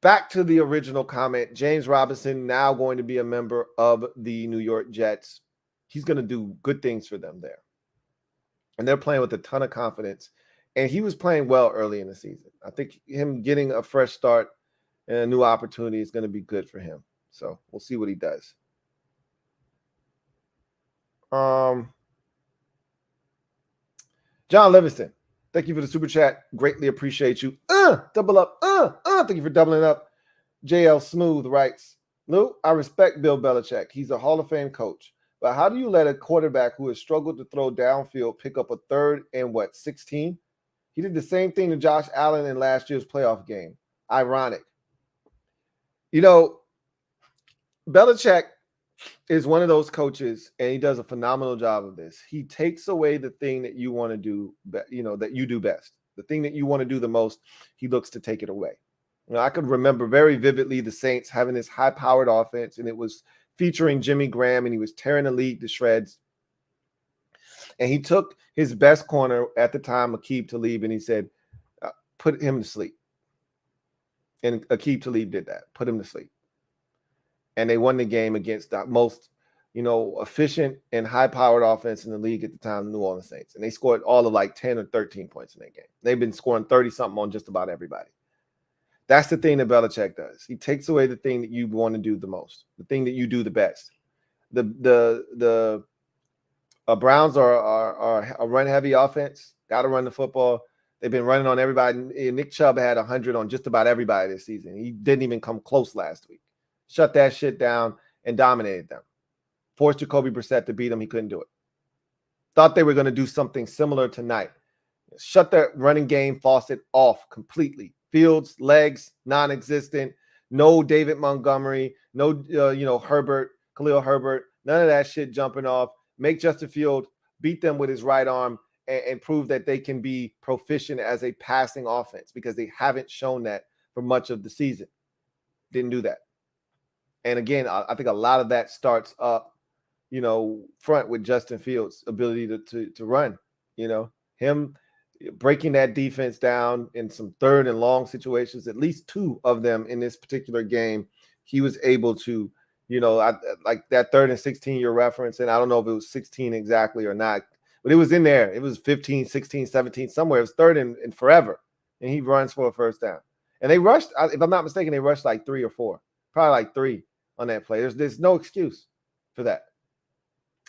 Back to the original comment, James Robinson now going to be a member of the New York Jets. He's going to do good things for them there. And they're playing with a ton of confidence. And he was playing well early in the season. I think him getting a fresh start and a new opportunity is going to be good for him. So we'll see what he does. John Livingston, thank you for the super chat. Greatly appreciate you. Double up. Thank you for doubling up. JL Smooth writes, Lou, I respect Bill Belichick. He's a Hall of Fame coach. But how do you let a quarterback who has struggled to throw downfield pick up a 3rd and 16? He did the same thing to Josh Allen in last year's playoff game. Ironic. Belichick is one of those coaches, and he does a phenomenal job of this. He takes away the thing that you want to do, that you do best. The thing that you want to do the most, he looks to take it away. I could remember very vividly the Saints having this high-powered offense, and it was featuring Jimmy Graham, and he was tearing the league to shreds. And he took his best corner at the time, Aqib Talib, and he said, put him to sleep. And Aqib Talib did that, put him to sleep. And they won the game against the most, efficient and high-powered offense in the league at the time, the New Orleans Saints. And they scored all of like 10 or 13 points in that game. They've been scoring 30-something on just about everybody. That's the thing that Belichick does. He takes away the thing that you want to do the most, the thing that you do the best. The Browns are a run-heavy offense, got to run the football. They've been running on everybody. Nick Chubb had 100 on just about everybody this season. He didn't even come close last week. Shut that shit down and dominated them. Forced Jacoby Brissett to beat him. He couldn't do it. Thought they were going to do something similar tonight. Shut that running game faucet off completely. Fields, legs, non-existent. No David Montgomery. No, Herbert, Khalil Herbert. None of that shit jumping off. Make Justin Fields beat them with his right arm and prove that they can be proficient as a passing offense, because they haven't shown that for much of the season. Didn't do that. And again, I think a lot of that starts up, front with Justin Fields' ability to run, him breaking that defense down in some third and long situations, at least two of them in this particular game. He was able to, like that 3rd and 16 year reference. And I don't know if it was 16 exactly or not, but it was in there. It was 15, 16, 17, somewhere. It was 3rd and forever. And he runs for a first down. And they rushed, if I'm not mistaken, they rushed like 3 or 4, probably like 3 on that play. There's no excuse for that.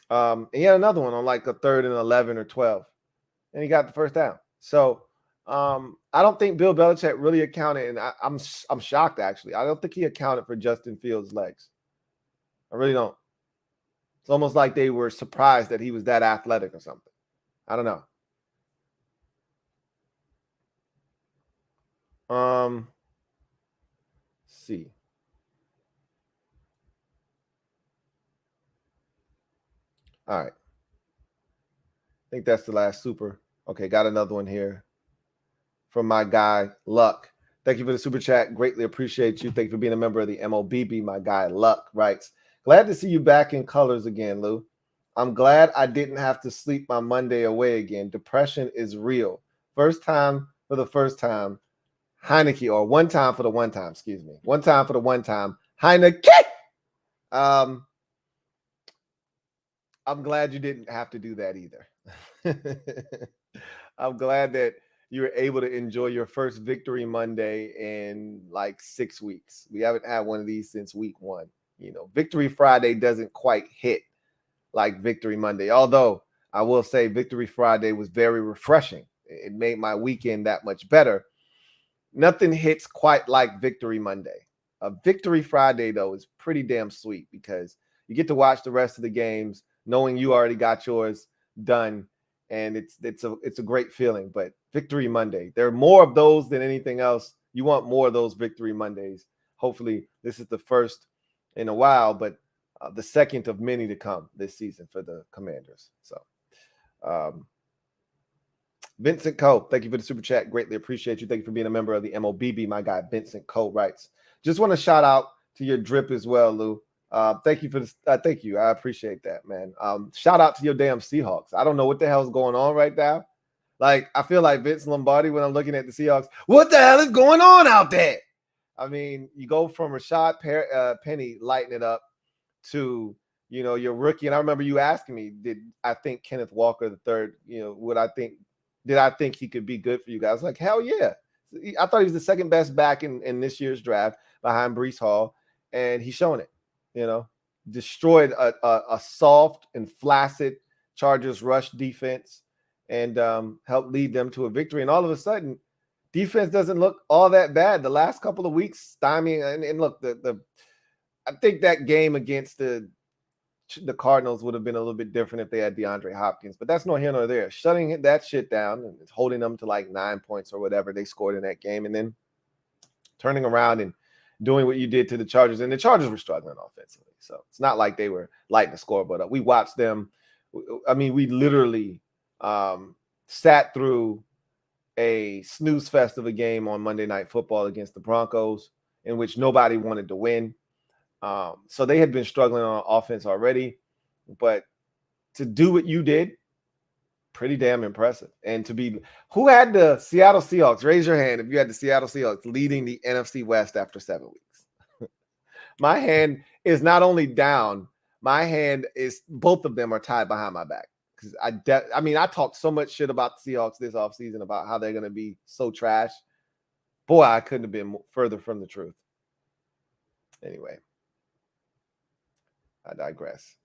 And he had another one on like a 3rd and 11 or 12, and he got the first down. So I don't think Bill Belichick really accounted, and I'm shocked actually. I don't think he accounted for Justin Fields' legs. I really don't. It's almost like they were surprised that he was that athletic or something. I don't know. Let's see. All right. I think that's the last super. Okay, got another one here from my guy, Luck. Thank you for the super chat. Greatly appreciate you. Thank you for being a member of the MOBB. My guy, Luck, writes, glad to see you back in colors again, Lou. I'm glad I didn't have to sleep my Monday away again. Depression is real. First time for the first time, Heineke, or one time for the one time, excuse me. One time for the one time, Heineke. I'm glad you didn't have to do that either. I'm glad that you were able to enjoy your first Victory Monday in like 6 weeks. We haven't had one of these since week 1. Victory Friday doesn't quite hit like Victory Monday. Although I will say Victory Friday was very refreshing. It made my weekend that much better. Nothing hits quite like Victory Monday. A Victory Friday, though, is pretty damn sweet because you get to watch the rest of the games knowing you already got yours done, and it's a great feeling. But Victory Monday, there are more of those than anything else. You want more of those Victory Mondays. Hopefully, this is the first in a while, but the second of many to come this season for the Commanders. So, Vincent Cole, thank you for the super chat. Greatly appreciate you. Thank you for being a member of the MOBB. My guy, Vincent Cole, writes, just want to shout out to your drip as well, Lou. Thank you for this. Thank you. I appreciate that, man. Shout out to your damn Seahawks. I don't know what the hell's going on right now. Like, I feel like Vince Lombardi when I'm looking at the Seahawks. What the hell is going on out there? I mean, you go from Rashad Penny lighting it up to, your rookie. And I remember you asking me, did I think Kenneth Walker III, did I think he could be good for you guys? I was like, hell yeah. I thought he was the second best back in this year's draft behind Breece Hall, and he's showing it. Destroyed a soft and flaccid Chargers rush defense and helped lead them to a victory. And all of a sudden, defense doesn't look all that bad. The last couple of weeks, stymie. And look, I think that game against the Cardinals would have been a little bit different if they had DeAndre Hopkins, but that's no here nor there. Shutting that shit down and holding them to like 9 points or whatever they scored in that game, and then turning around and doing what you did to the Chargers. And the Chargers were struggling offensively. So it's not like they were lighting the scoreboard up. We watched them. I mean, we literally sat through a snooze fest of a game on Monday Night Football against the Broncos in which nobody wanted to win. So they had been struggling on offense already. But to do what you did pretty damn impressive. And to be, who had the Seattle Seahawks? Raise your hand if you had the Seattle Seahawks leading the NFC West after 7 weeks. My hand is not only down, my hand is, both of them are tied behind my back. Because I talked so much shit about the Seahawks this offseason about how they're going to be so trash. Boy, I couldn't have been further from the truth. Anyway, I digress.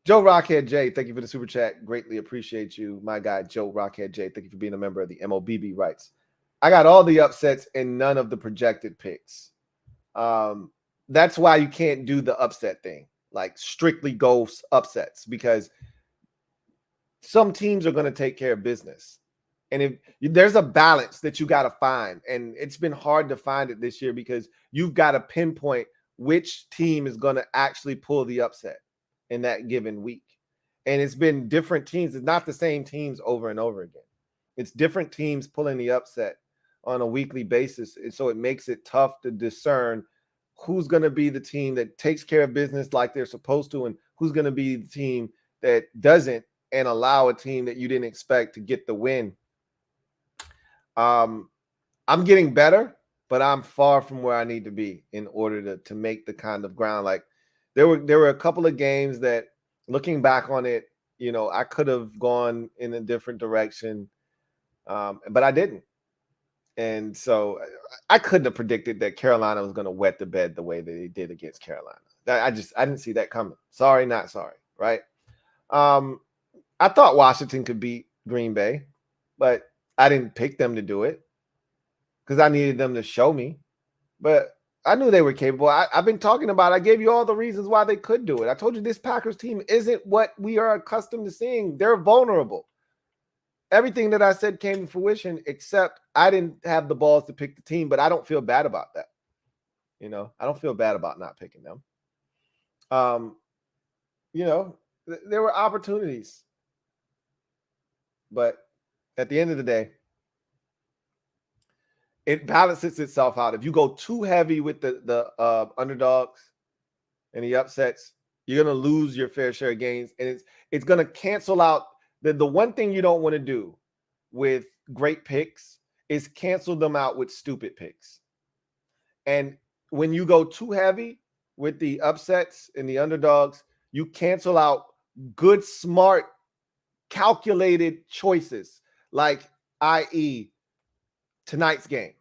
Joe Rockhead J, thank you for the super chat. Greatly appreciate you. My guy, Joe Rockhead J, thank you for being a member of the MOBB rights. I got all the upsets and none of the projected picks. That's why you can't do the upset thing, like strictly go upsets, because some teams are going to take care of business. And if there's a balance that you got to find, and it's been hard to find it this year because you've got to pinpoint which team is going to actually pull the upset in that given week. And it's been different teams. It's not the same teams over and over again. It's different teams pulling the upset on a weekly basis. And so it makes it tough to discern who's going to be the team that takes care of business like they're supposed to, and who's going to be the team that doesn't and allow a team that you didn't expect to get the win. I'm getting better, but I'm far from where I need to be in order to make the kind of ground. Like there were a couple of games that, looking back on it, I could have gone in a different direction, but I didn't. And so I couldn't have predicted that Carolina was going to wet the bed the way that they did against Carolina. I didn't see that coming. Sorry, not sorry, right? I thought Washington could beat Green Bay, but I didn't pick them to do it because I needed them to show me. But I knew they were capable. I've been talking about it. I gave you all the reasons why they could do it. I told you this Packers team isn't what we are accustomed to seeing. They're vulnerable. Everything that I said came to fruition, except I didn't have the balls to pick the team, but I don't feel bad about that. I don't feel bad about not picking them. There were opportunities. But at the end of the day, it balances itself out. If you go too heavy with the underdogs and the upsets, you're going to lose your fair share of gains. And it's going to cancel out. The one thing you don't want to do with great picks is cancel them out with stupid picks. And when you go too heavy with the upsets and the underdogs, you cancel out good, smart, calculated choices, like i.e. tonight's game.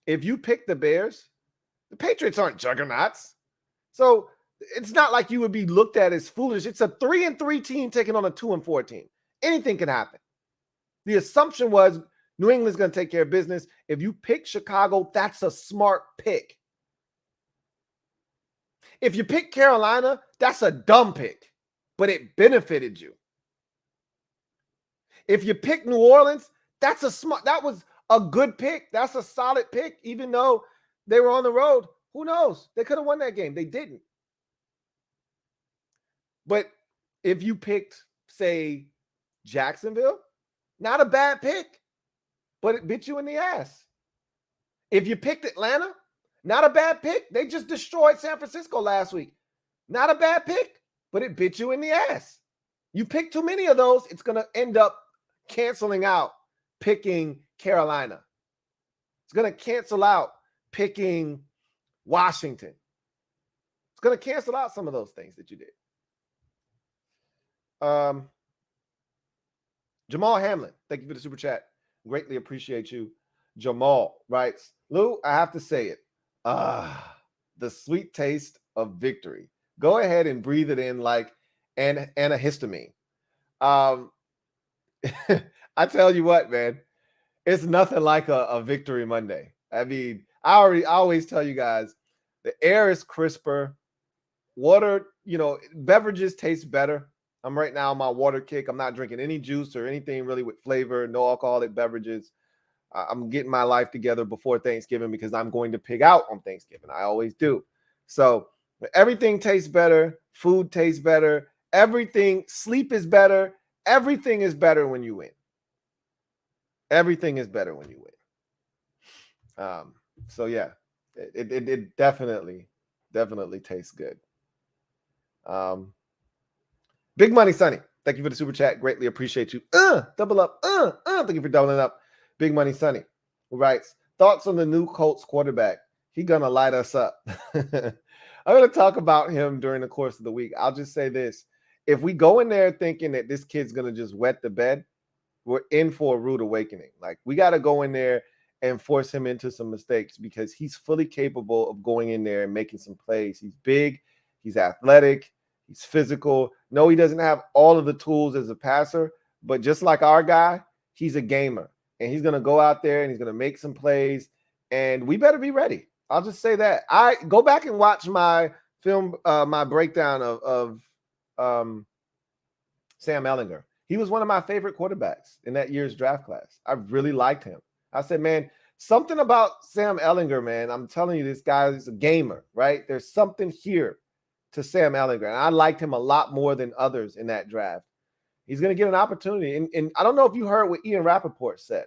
If you pick the Bears, the Patriots aren't juggernauts. So it's not like you would be looked at as foolish. It's a 3-3 team taking on a 2-4 team. Anything can happen. The assumption was New England's going to take care of business. If you pick Chicago, that's a smart pick. If you pick Carolina, that's a dumb pick, but it benefited you. If you pick New Orleans, that was a good pick. That's a solid pick, even though they were on the road. Who knows? They could have won that game. They didn't. But if you picked, say, Jacksonville, not a bad pick, but it bit you in the ass. If you picked Atlanta, not a bad pick. They just destroyed San Francisco last week. Not a bad pick, but it bit you in the ass. You pick too many of those, it's going to end up canceling out picking Carolina. It's going to cancel out picking Washington. It's going to cancel out some of those things that you did. Jamal Hamlin, thank you for the super chat. Greatly appreciate you. Jamal writes, Lou, I have to say it. The sweet taste of victory. Go ahead and breathe it in like an antihistamine. I tell you what, man, it's nothing like a victory Monday. I mean, I always tell you guys, the air is crisper. Water, beverages taste better. I'm right now on my water kick. I'm not drinking any juice or anything really with flavor, no alcoholic beverages. I'm getting my life together before Thanksgiving because I'm going to pig out on Thanksgiving. I always do. So everything tastes better. Food tastes better. Everything, sleep is better. Everything is better when you win. Everything is better when you win. So yeah, it definitely tastes good. Big Money Sonny, Thank you for the super chat. Greatly appreciate you. Double up. Thank you for doubling up. Big Money Sonny who writes, thoughts on the new Colts quarterback. He gonna light us up. I'm gonna talk about him during the course of the week. I'll just say this. If we go in there thinking that this kid's gonna just wet the bed, we're in for a rude awakening. Like, we got to go in there and force him into some mistakes because he's fully capable of going in there and making some plays. He's big, he's athletic, he's physical. No, he doesn't have all of the tools as a passer, but just like our guy, he's a gamer. And he's going to go out there and he's going to make some plays, and we better be ready. I'll just say that. I go back and watch my film, my breakdown of Sam Ehlinger. He was one of my favorite quarterbacks in that year's draft class. I really liked him. I said, man, something about Sam Ehlinger, man. I'm telling you, this guy is a gamer, right? There's something here to Sam Ehlinger, and I liked him a lot more than others in that draft. He's going to get an opportunity. And I don't know if you heard what Ian Rappaport said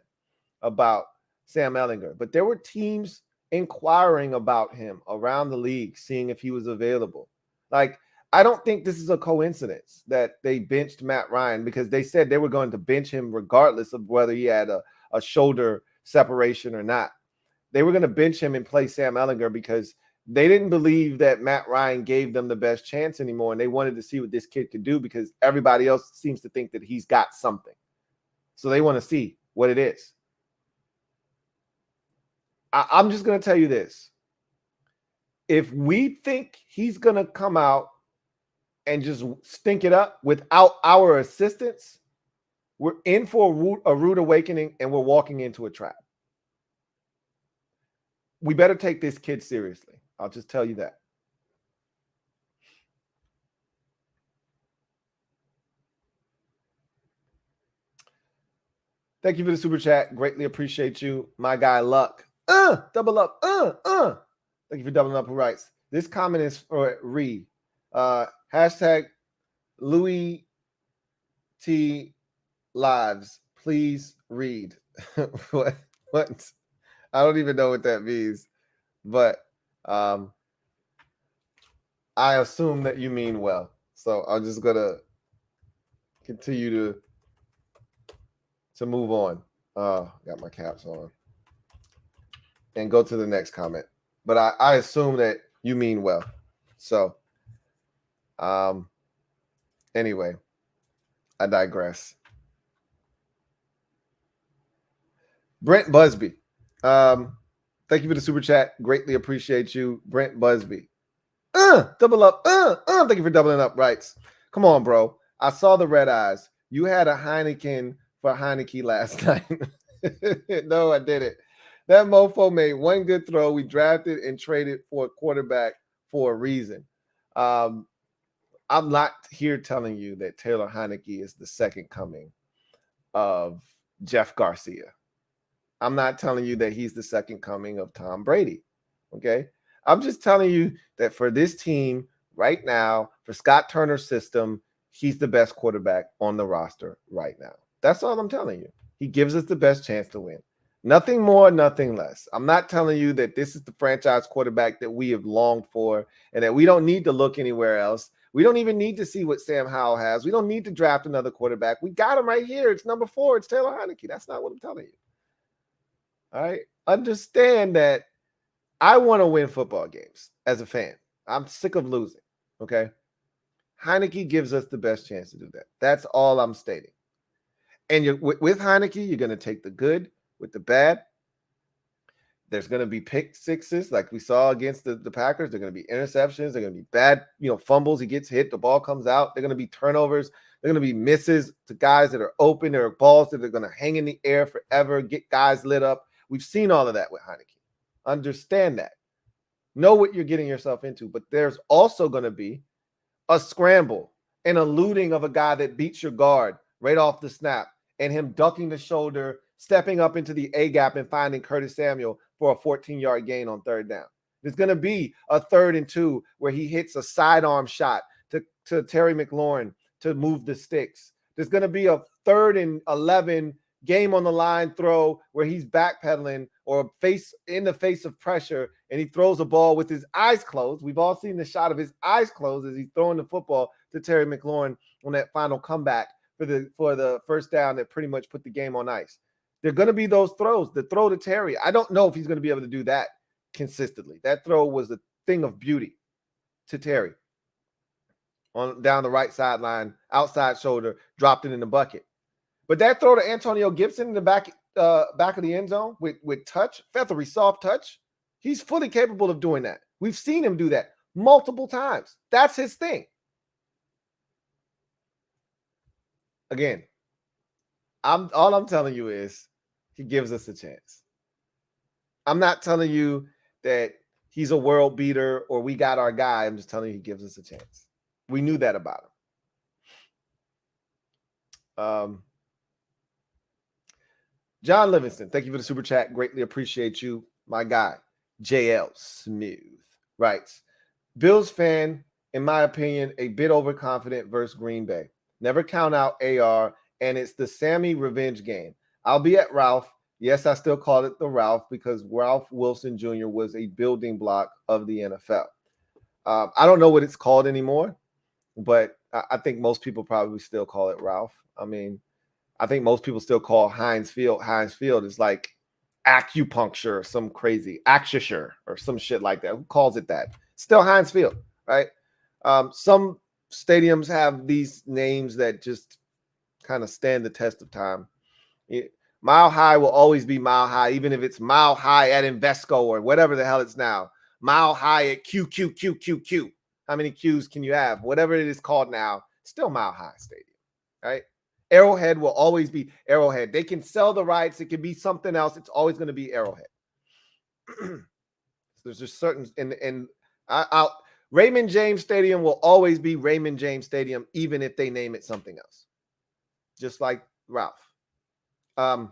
about Sam Ehlinger, but there were teams inquiring about him around the league, seeing if he was available. Like, I don't think this is a coincidence that they benched Matt Ryan, because they said they were going to bench him regardless of whether he had a shoulder separation or not. They were going to bench him and play Sam Ehlinger because they didn't believe that Matt Ryan gave them the best chance anymore, and they wanted to see what this kid could do because everybody else seems to think that he's got something. So they want to see what it is. I'm just going to tell you this. If we think he's going to come out and just stink it up without our assistance, we're in for a rude awakening, and we're walking into a trap. We better take this kid seriously. I'll just tell you that. Thank you for the super chat. Greatly appreciate you. My guy, Luck. Double up. Thank you for doubling up. Who writes? This comment is for Ree. Hashtag Louis T Lives. Please read. What? I don't even know what that means, but I assume that you mean well. So I'm just gonna continue to move on. Got my caps on. And go to the next comment. But I assume that you mean well. So anyway, I digress. Brent Busby. Thank you for the super chat. Greatly appreciate you, Brent Busby. Double up. Thank you for doubling up. Rights. Come on, bro. I saw the red eyes. You had a Heineken for Heineke last night. No, I didn't. That mofo made one good throw. We drafted and traded for a quarterback for a reason. I'm not here telling you that Taylor Heineke is the second coming of Jeff Garcia. I'm not telling you that he's the second coming of Tom Brady. Okay? I'm just telling you that for this team right now, for Scott Turner's system, he's the best quarterback on the roster right now. That's all I'm telling you. He gives us the best chance to win. Nothing more, nothing less. I'm not telling you that this is the franchise quarterback that we have longed for and that we don't need to look anywhere else. We don't even need to see what Sam Howell has. We don't need to draft another quarterback. We got him right here. It's number 4. It's Taylor Heineke. That's not what I'm telling you. All right? Understand that I want to win football games as a fan. I'm sick of losing, okay? Heineke gives us the best chance to do that. That's all I'm stating. And with Heineke, you're going to take the good with the bad. There's going to be pick sixes like we saw against the Packers. They're going to be interceptions. They're going to be bad, fumbles. He gets hit. The ball comes out. They're going to be turnovers. They're going to be misses to guys that are open. There are balls that are going to hang in the air forever, get guys lit up. We've seen all of that with Heineke. Understand that. Know what you're getting yourself into. But there's also going to be a scramble, an eluding of a guy that beats your guard right off the snap, and him ducking the shoulder, stepping up into the A gap and finding Curtis Samuel for a 14-yard gain on third down. There's going to be a 3rd and 2 where he hits a sidearm shot to Terry McLaurin to move the sticks. There's going to be a 3rd and 11 game on the line throw where he's backpedaling or in the face of pressure, and he throws a ball with his eyes closed. We've all seen the shot of his eyes closed as he's throwing the football to Terry McLaurin on that final comeback for the first down that pretty much put the game on ice. There are going to be those throws. The throw to Terry, I don't know if he's going to be able to do that consistently. That throw was a thing of beauty to Terry on down the right sideline, outside shoulder, dropped it in the bucket. But that throw to Antonio Gibson in the back of the end zone with touch, feathery, soft touch, he's fully capable of doing that. We've seen him do that multiple times. That's his thing. Again, all I'm telling you is he gives us a chance. I'm not telling you that he's a world beater or we got our guy. I'm just telling you he gives us a chance. We knew that about him. John Livingston, thank you for the super chat. Greatly appreciate you. My guy, JL Smooth, writes, Bills fan, in my opinion, a bit overconfident versus Green Bay. Never count out AR, and it's the Sammy revenge game. I'll be at Ralph. Yes, I still call it the Ralph because Ralph Wilson Jr. was a building block of the NFL. I don't know what it's called anymore, but I think most people probably still call it Ralph. I mean, I think most people still call Heinz Field. Heinz Field is like acupuncture or some crazy acupuncture or some shit like that. Who calls it that? Still Heinz Field, right? Some stadiums have these names that just kind of stand the test of time. Mile High will always be Mile High, even if it's Mile High at Invesco or whatever the hell it's now. Mile High at QQQQQ. How many Qs can you have? Whatever it is called now, still Mile High Stadium, right? Arrowhead will always be Arrowhead. They can sell the rights. It can be something else. It's always going to be Arrowhead. There's just certain, and Raymond James Stadium will always be Raymond James Stadium, even if they name it something else. Just like Ralph. I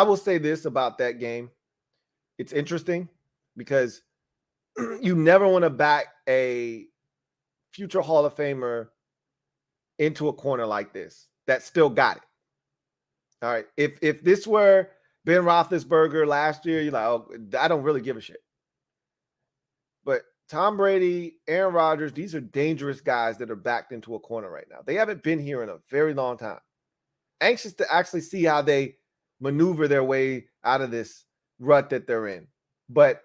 will say this about that game. It's interesting because you never want to back a future Hall of Famer into a corner like this that still got it. All right. If this were Ben Roethlisberger last year, you're like, oh, I don't really give a shit. But Tom Brady, Aaron Rodgers, these are dangerous guys that are backed into a corner right now. They haven't been here in a very long time. Anxious to actually see how they maneuver their way out of this rut that they're in. But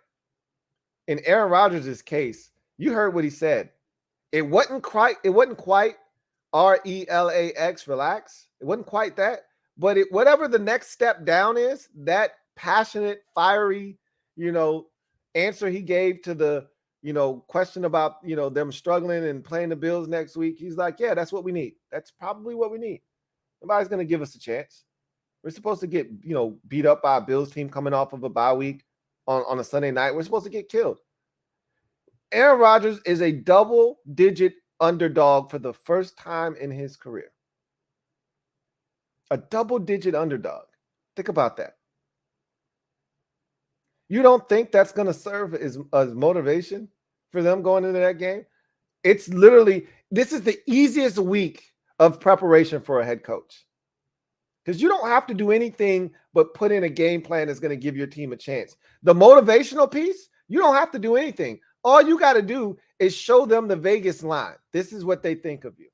in Aaron Rodgers' case, you heard what he said. It wasn't quite RELAX, relax. It wasn't quite that. But whatever the next step down is, that passionate, fiery, answer he gave to the, question about, them struggling and playing the Bills next week. He's like, yeah, that's what we need. That's probably what we need. Nobody's going to give us a chance. We're supposed to get, beat up by a Bills team coming off of a bye week on a Sunday night. We're supposed to get killed. Aaron Rodgers is a double-digit underdog for the first time in his career. A double-digit underdog. Think about that. You don't think that's going to serve as motivation for them going into that game? It's literally, this is the easiest week of preparation for a head coach. Because you don't have to do anything but put in a game plan that's going to give your team a chance. The motivational piece, you don't have to do anything. All you got to do is show them the Vegas line. This is what they think of you.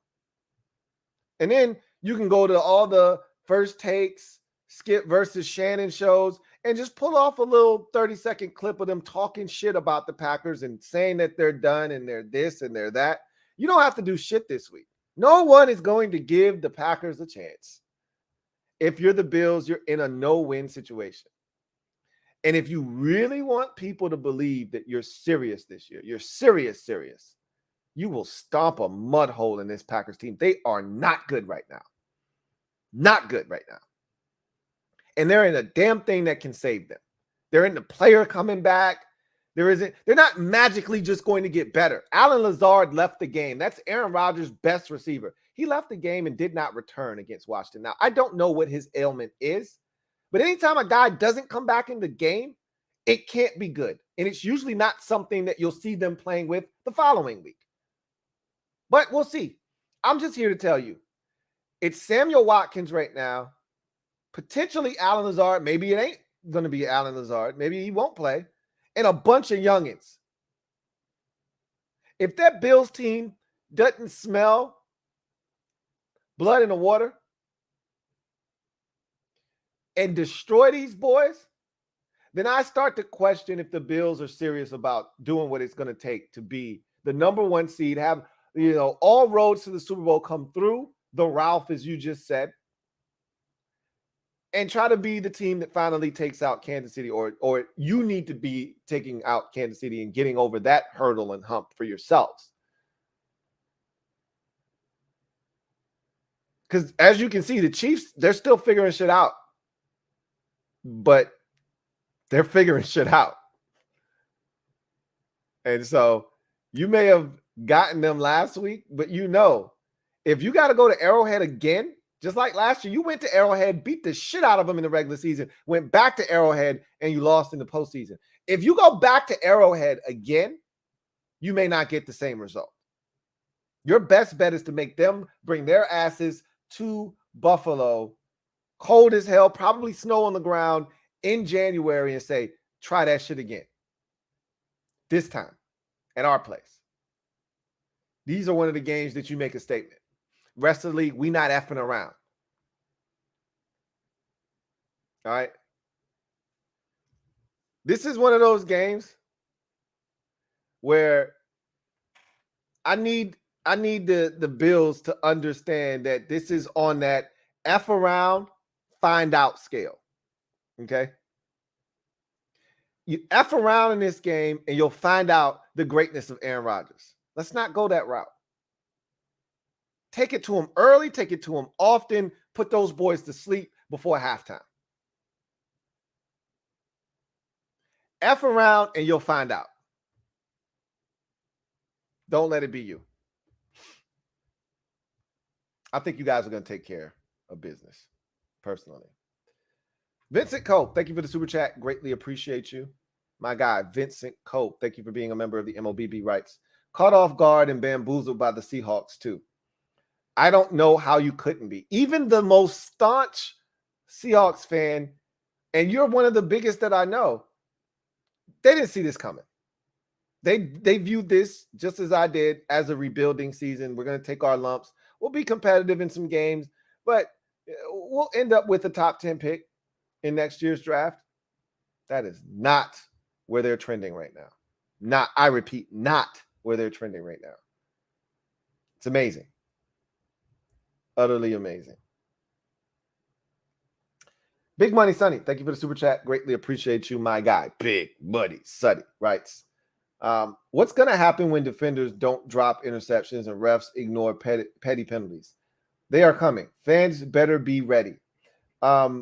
And then you can go to all the first takes, Skip versus Shannon shows, and just pull off a little 30-second clip of them talking shit about the Packers and saying that they're done and they're this and they're that. You don't have to do shit this week. No one is going to give the Packers a chance. If you're the Bills, you're in a no-win situation. And if you really want people to believe that you're serious this year, you're serious, you will stomp a mud hole in this Packers team. They are not good right now. Not good right now. And they're in a damn thing that can save them. They're in the player coming back. They're not magically just going to get better. Alan Lazard left the game. That's Aaron Rodgers' best receiver. He left the game and did not return against Washington. Now, I don't know what his ailment is, but anytime a guy doesn't come back in the game, it can't be good. And it's usually not something that you'll see them playing with the following week. But we'll see. I'm just here to tell you, it's Samuel Watkins right now, potentially Alan Lazard. Maybe it ain't going to be Alan Lazard. Maybe he won't play. And a bunch of youngins. If that Bills team doesn't smell blood in the water and destroy these boys, then I start to question if the Bills are serious about doing what it's going to take to be the number 1 seed, have, all roads to the Super Bowl come through the Ralph, as you just said, and try to be the team that finally takes out Kansas City, or you need to be taking out Kansas City and getting over that hurdle and hump for yourselves. Because as you can see, the Chiefs, they're still figuring shit out. But they're figuring shit out. And so you may have gotten them last week, but if you got to go to Arrowhead again, just like last year, you went to Arrowhead, beat the shit out of them in the regular season, went back to Arrowhead, and you lost in the postseason. If you go back to Arrowhead again, you may not get the same result. Your best bet is to make them bring their asses to Buffalo, cold as hell, probably snow on the ground in January, and say, try that shit again. This time at our place. These are one of the games that you make a statement. Rest of the league, we not effing around. All right. This is one of those games where I need the Bills to understand that this is on that F around, find out scale. Okay? You F around in this game and you'll find out the greatness of Aaron Rodgers. Let's not go that route. Take it to him early, take it to him often, put those boys to sleep before halftime. F around and you'll find out. Don't let it be you. I think you guys are going to take care of business, personally. Vincent Cope, thank you for the super chat. Greatly appreciate you. My guy, Vincent Cope, thank you for being a member of the MOBB Rights. Caught off guard and bamboozled by the Seahawks, too. I don't know how you couldn't be. Even the most staunch Seahawks fan, and you're one of the biggest that I know, they didn't see this coming. They viewed this, just as I did, as a rebuilding season. We're going to take our lumps. We'll be competitive in some games, but we'll end up with a top 10 pick in next year's draft. That is not where they're trending right now. I repeat, not where they're trending right now. It's amazing. Utterly amazing. Big Money Sonny, thank you for the super chat. Greatly appreciate you, my guy. Big Money Sonny writes, what's going to happen when defenders don't drop interceptions and refs ignore petty penalties? They are coming. Fans better be ready. I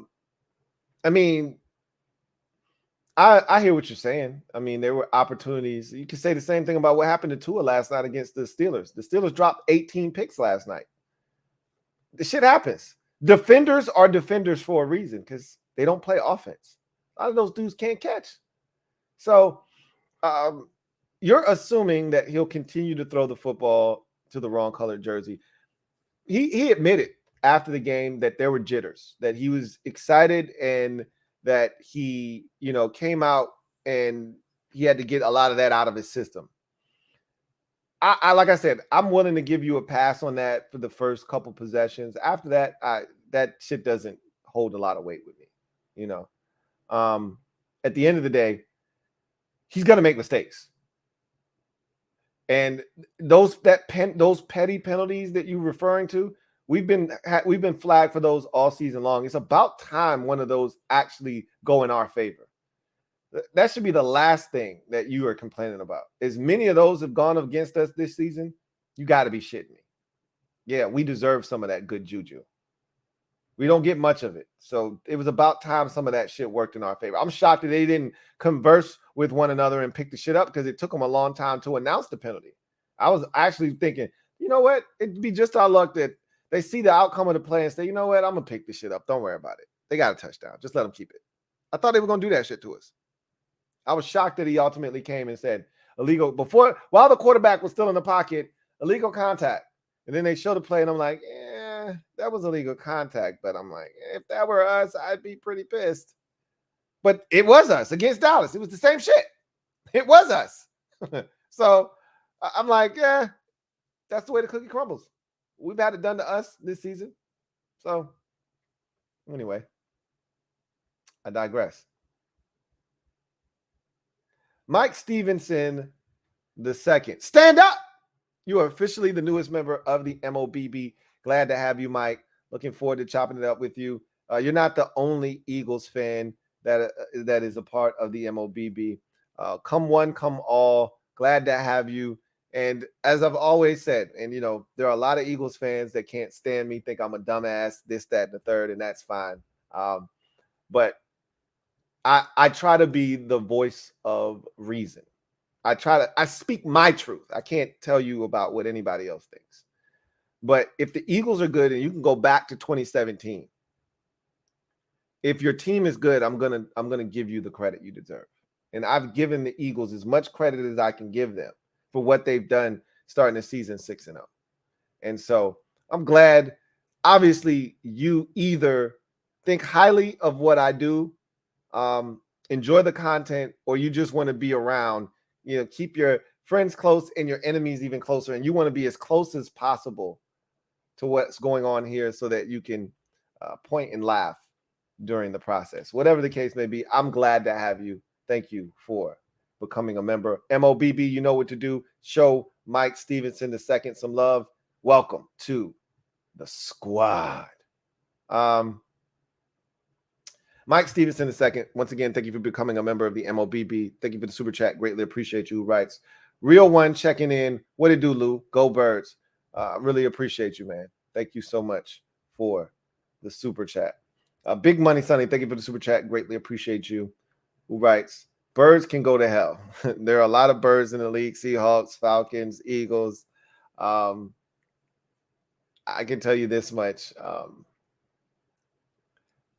hear what you're saying. I mean, there were opportunities. You can say the same thing about what happened to Tua last night against the Steelers. The Steelers dropped 18 picks last night. The shit happens. Defenders are defenders for a reason because they don't play offense. A lot of those dudes can't catch. So you're assuming that he'll continue to throw the football to the wrong colored jersey. He admitted after the game that there were jitters, that he was excited and that he, came out and he had to get a lot of that out of his system. I like I said, I'm willing to give you a pass on that for the first couple possessions. After that, that shit doesn't hold a lot of weight with me. At the end of the day, he's gonna make mistakes, and those petty penalties that you're referring to, we've been flagged for those all season long. It's about time one of those actually go in our favor. That should be the last thing that you are complaining about. As many of those have gone against us this season, you got to be shitting me. Yeah, we deserve some of that good juju. We don't get much of it. So it was about time some of that shit worked in our favor. I'm shocked that they didn't converse with one another and pick the shit up because it took them a long time to announce the penalty. I was actually thinking, you know what? It'd be just our luck that they see the outcome of the play and say, you know what? I'm going to pick this shit up. Don't worry about it. They got a touchdown. Just let them keep it. I thought they were going to do that shit to us. I was shocked that he ultimately came and said illegal while the quarterback was still in the pocket, illegal contact. And then they showed the play and I'm like, yeah, that was illegal contact. But I'm like, if that were us, I'd be pretty pissed. But it was us against Dallas. It was the same shit. It was us. So I'm like, yeah, that's the way the cookie crumbles. We've had it done to us this season. So anyway, I digress. Mike Stevenson II. Stand up. You are officially the newest member of the MOBB. Glad to have you, Mike. Looking forward to chopping it up with you. You're not the only Eagles fan that is a part of the MOBB. Come one, come all. Glad to have you. And as I've always said, and there are a lot of Eagles fans that can't stand me, think I'm a dumbass, this, that, and the third, and that's fine. But I try to be the voice of reason. I speak my truth. I can't tell you about what anybody else thinks. But if the Eagles are good, and you can go back to 2017, if your team is good, I'm gonna give you the credit you deserve. And I've given the Eagles as much credit as I can give them for what they've done starting the season 6-0. And so I'm glad. Obviously, you either think highly of what I do, enjoy the content, or you just want to be around, keep your friends close and your enemies even closer. And you want to be as close as possible to what's going on here so that you can point and laugh during the process. Whatever the case may be, I'm glad to have you. Thank you for becoming a member. MOBB, you know what to do. Show Mike Stevenson II some love. Welcome to the squad. Mike Stevenson II, once again, thank you for becoming a member of the MOBB. Thank you for the super chat. Greatly appreciate you. Who writes, Real One checking in. What it do, Lou? Go Birds. Really appreciate you, man. Thank you so much for the super chat. Big Money Sonny, thank you for the super chat. Greatly appreciate you. Who writes, birds can go to hell. There are a lot of birds in the league. Seahawks, Falcons, Eagles. I can tell you this much.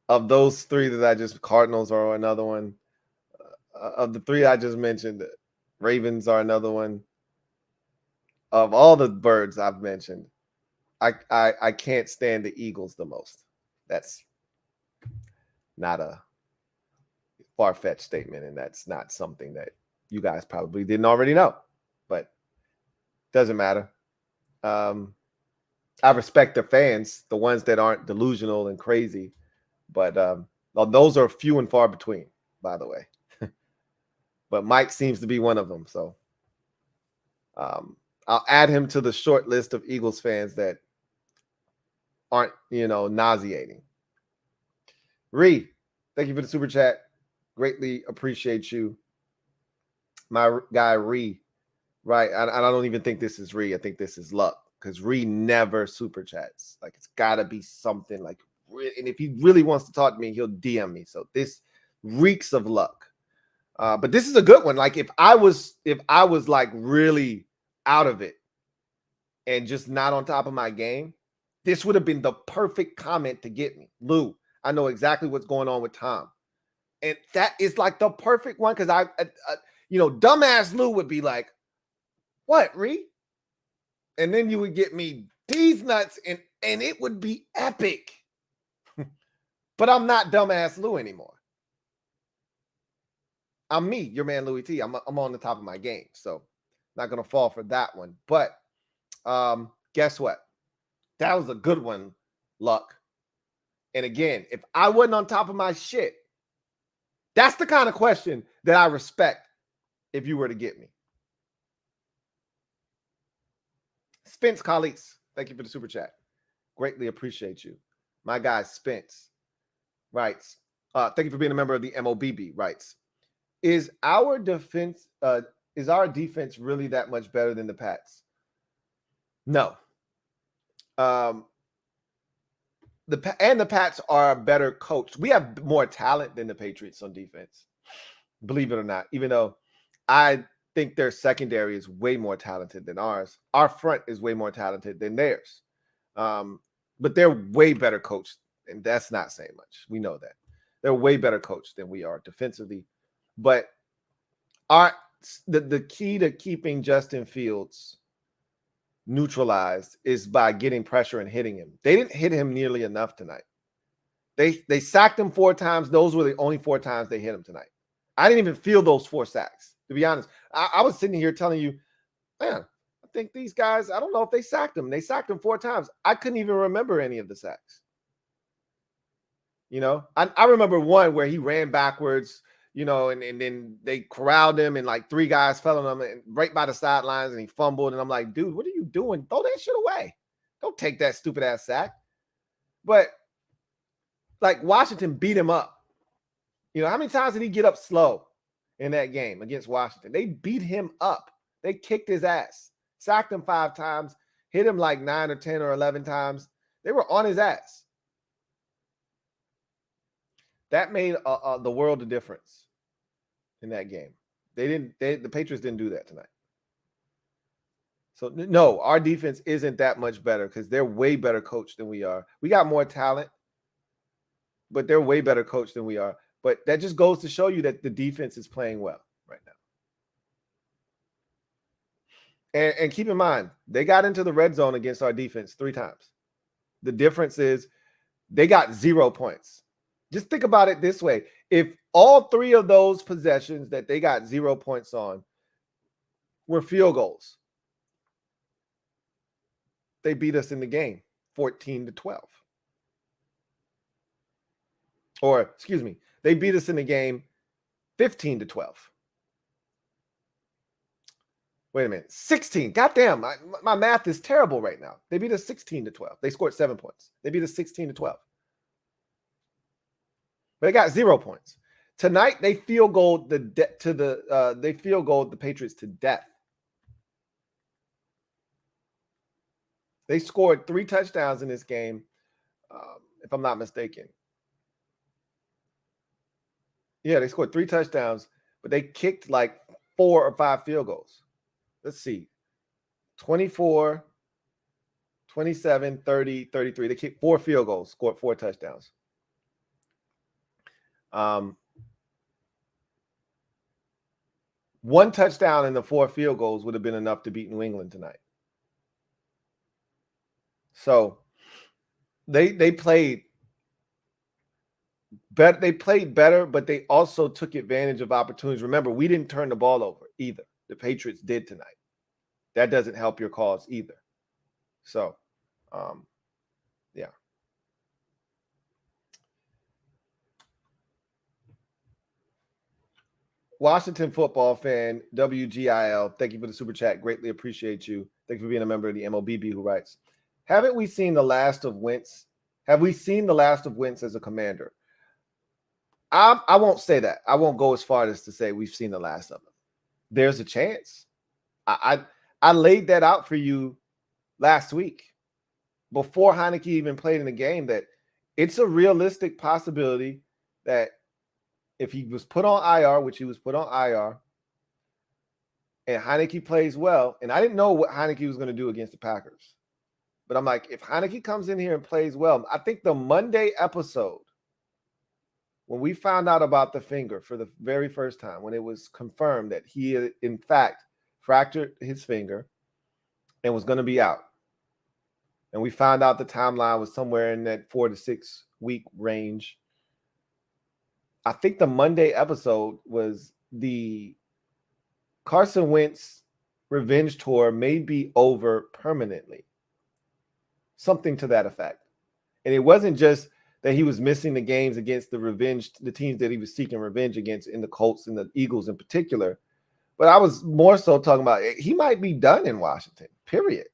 Of those three that I just, Cardinals are another one. Of the three I just mentioned, Ravens are another one. Of all the birds I've mentioned, I can't stand the Eagles the most. That's not a far-fetched statement, and that's not something that you guys probably didn't already know, but doesn't matter. I respect the fans, the ones that aren't delusional and crazy, but those are few and far between, by the way. But Mike seems to be one of them, so I'll add him to the short list of Eagles fans that aren't, nauseating. Ree, thank you for the super chat. Greatly appreciate you. My guy, Ree, right? I don't even think this is Ree. I think this is Luck, because Ree never super chats. Like, it's got to be something like, and if he really wants to talk to me, he'll DM me. So this reeks of Luck. But this is a good one. Like, if I was like really out of it and just not on top of my game, this would have been the perfect comment to get me. Lou, I know exactly what's going on with Tom. And that is like the perfect one, because dumbass Lou would be like, what, Ree? And then you would get me these nuts, and it would be epic. But I'm not dumbass Lou anymore. I'm me, your man Louie T. I'm on the top of my game, so not going to fall for that one. But guess what? That was a good one, Luck. And again, if I wasn't on top of my shit, that's the kind of question that I respect if you were to get me. Spence Collis, thank you for the super chat. Greatly appreciate you. My guy Spence writes, thank you for being a member of the MOBB, writes, is our defense really that much better than the Pats? No. The Pats are better coached. We have more talent than the Patriots on defense, believe it or not, even though I think their secondary is way more talented than ours. Our front is way more talented than theirs. But they're way better coached, and that's not saying much. We know that. They're way better coached than we are defensively. But the key to keeping Justin Fields neutralized is by getting pressure and hitting him. They didn't hit him nearly enough tonight. They sacked him 4 times. Those were the only 4 times they hit him tonight. I didn't even feel those 4 sacks, to be honest. I was sitting here telling you, man, I think these guys, I don't know if they sacked him. They sacked him 4 times. I couldn't even remember any of the sacks. I remember one where he ran backwards, and then they corralled him and like 3 guys fell on him and right by the sidelines and he fumbled. And I'm like, dude, what are you doing? Throw that shit away. Don't take that stupid ass sack. But like Washington beat him up. How many times did he get up slow in that game against Washington? They beat him up. They kicked his ass, sacked him 5 times, hit him like 9 or 10 or 11 times. They were on his ass. That made the world of difference in that game. The Patriots didn't do that tonight. So no, our defense isn't that much better because they're way better coached than we are. We got more talent, but they're way better coached than we are. But that just goes to show you that the defense is playing well right now. And keep in mind, they got into the red zone against our defense 3 times. The difference is they got 0 points. Just think about it this way. If all 3 of those possessions that they got 0 points on were field goals, they beat us in the game 14-12. Or, excuse me, they beat us in the game 15-12. Wait a minute, 16. Goddamn, my math is terrible right now. They beat us 16-12. They scored 7 points. They beat us 16-12. But they got 0 points. Tonight they field goaled the Patriots to death. They scored 3 touchdowns in this game, if I'm not mistaken. Yeah, they scored 3 touchdowns, but they kicked like 4 or 5 field goals. Let's see. 24, 27, 30, 33. They kicked 4 field goals, scored 4 touchdowns. One touchdown and the 4 field goals would have been enough to beat New England tonight. So they played better. They played better, but they also took advantage of opportunities. Remember, we didn't turn the ball over either. The Patriots did tonight. That doesn't help your cause either. So, yeah. Washington football fan, WGIL, thank you for the super chat. Greatly appreciate you. Thank you for being a member of the MOBB, who writes, haven't we seen the last of Wentz? Have we seen the last of Wentz as a commander? I won't say that. I won't go as far as to say we've seen the last of him. There's a chance. I laid that out for you last week before Heineke even played in the game, that it's a realistic possibility that if he was put on IR, which he was put on IR, and Heineke plays well, and I didn't know what Heineke was going to do against the Packers, but I'm like, if Heineke comes in here and plays well, I think the Monday episode, when we found out about the finger for the very first time, when it was confirmed that he had, in fact, fractured his finger and was going to be out, and we found out the timeline was somewhere in that 4 to 6 week range, I think the Monday episode was the Carson Wentz revenge tour may be over permanently. Something to that effect. And it wasn't just that he was missing the games against the teams that he was seeking revenge against, in the Colts and the Eagles in particular. But I was more so talking about he might be done in Washington, period.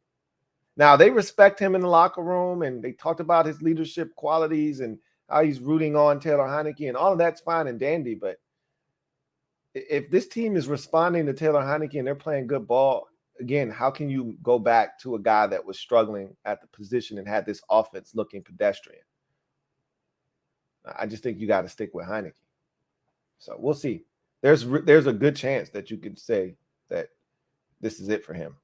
Now, they respect him in the locker room, and they talked about his leadership qualities and how he's rooting on Taylor Heineke, and all of that's fine and dandy. But if this team is responding to Taylor Heineke and they're playing good ball, again, how can you go back to a guy that was struggling at the position and had this offense looking pedestrian? I just think you got to stick with Heineke. So we'll see. There's a good chance that you could say that this is it for him.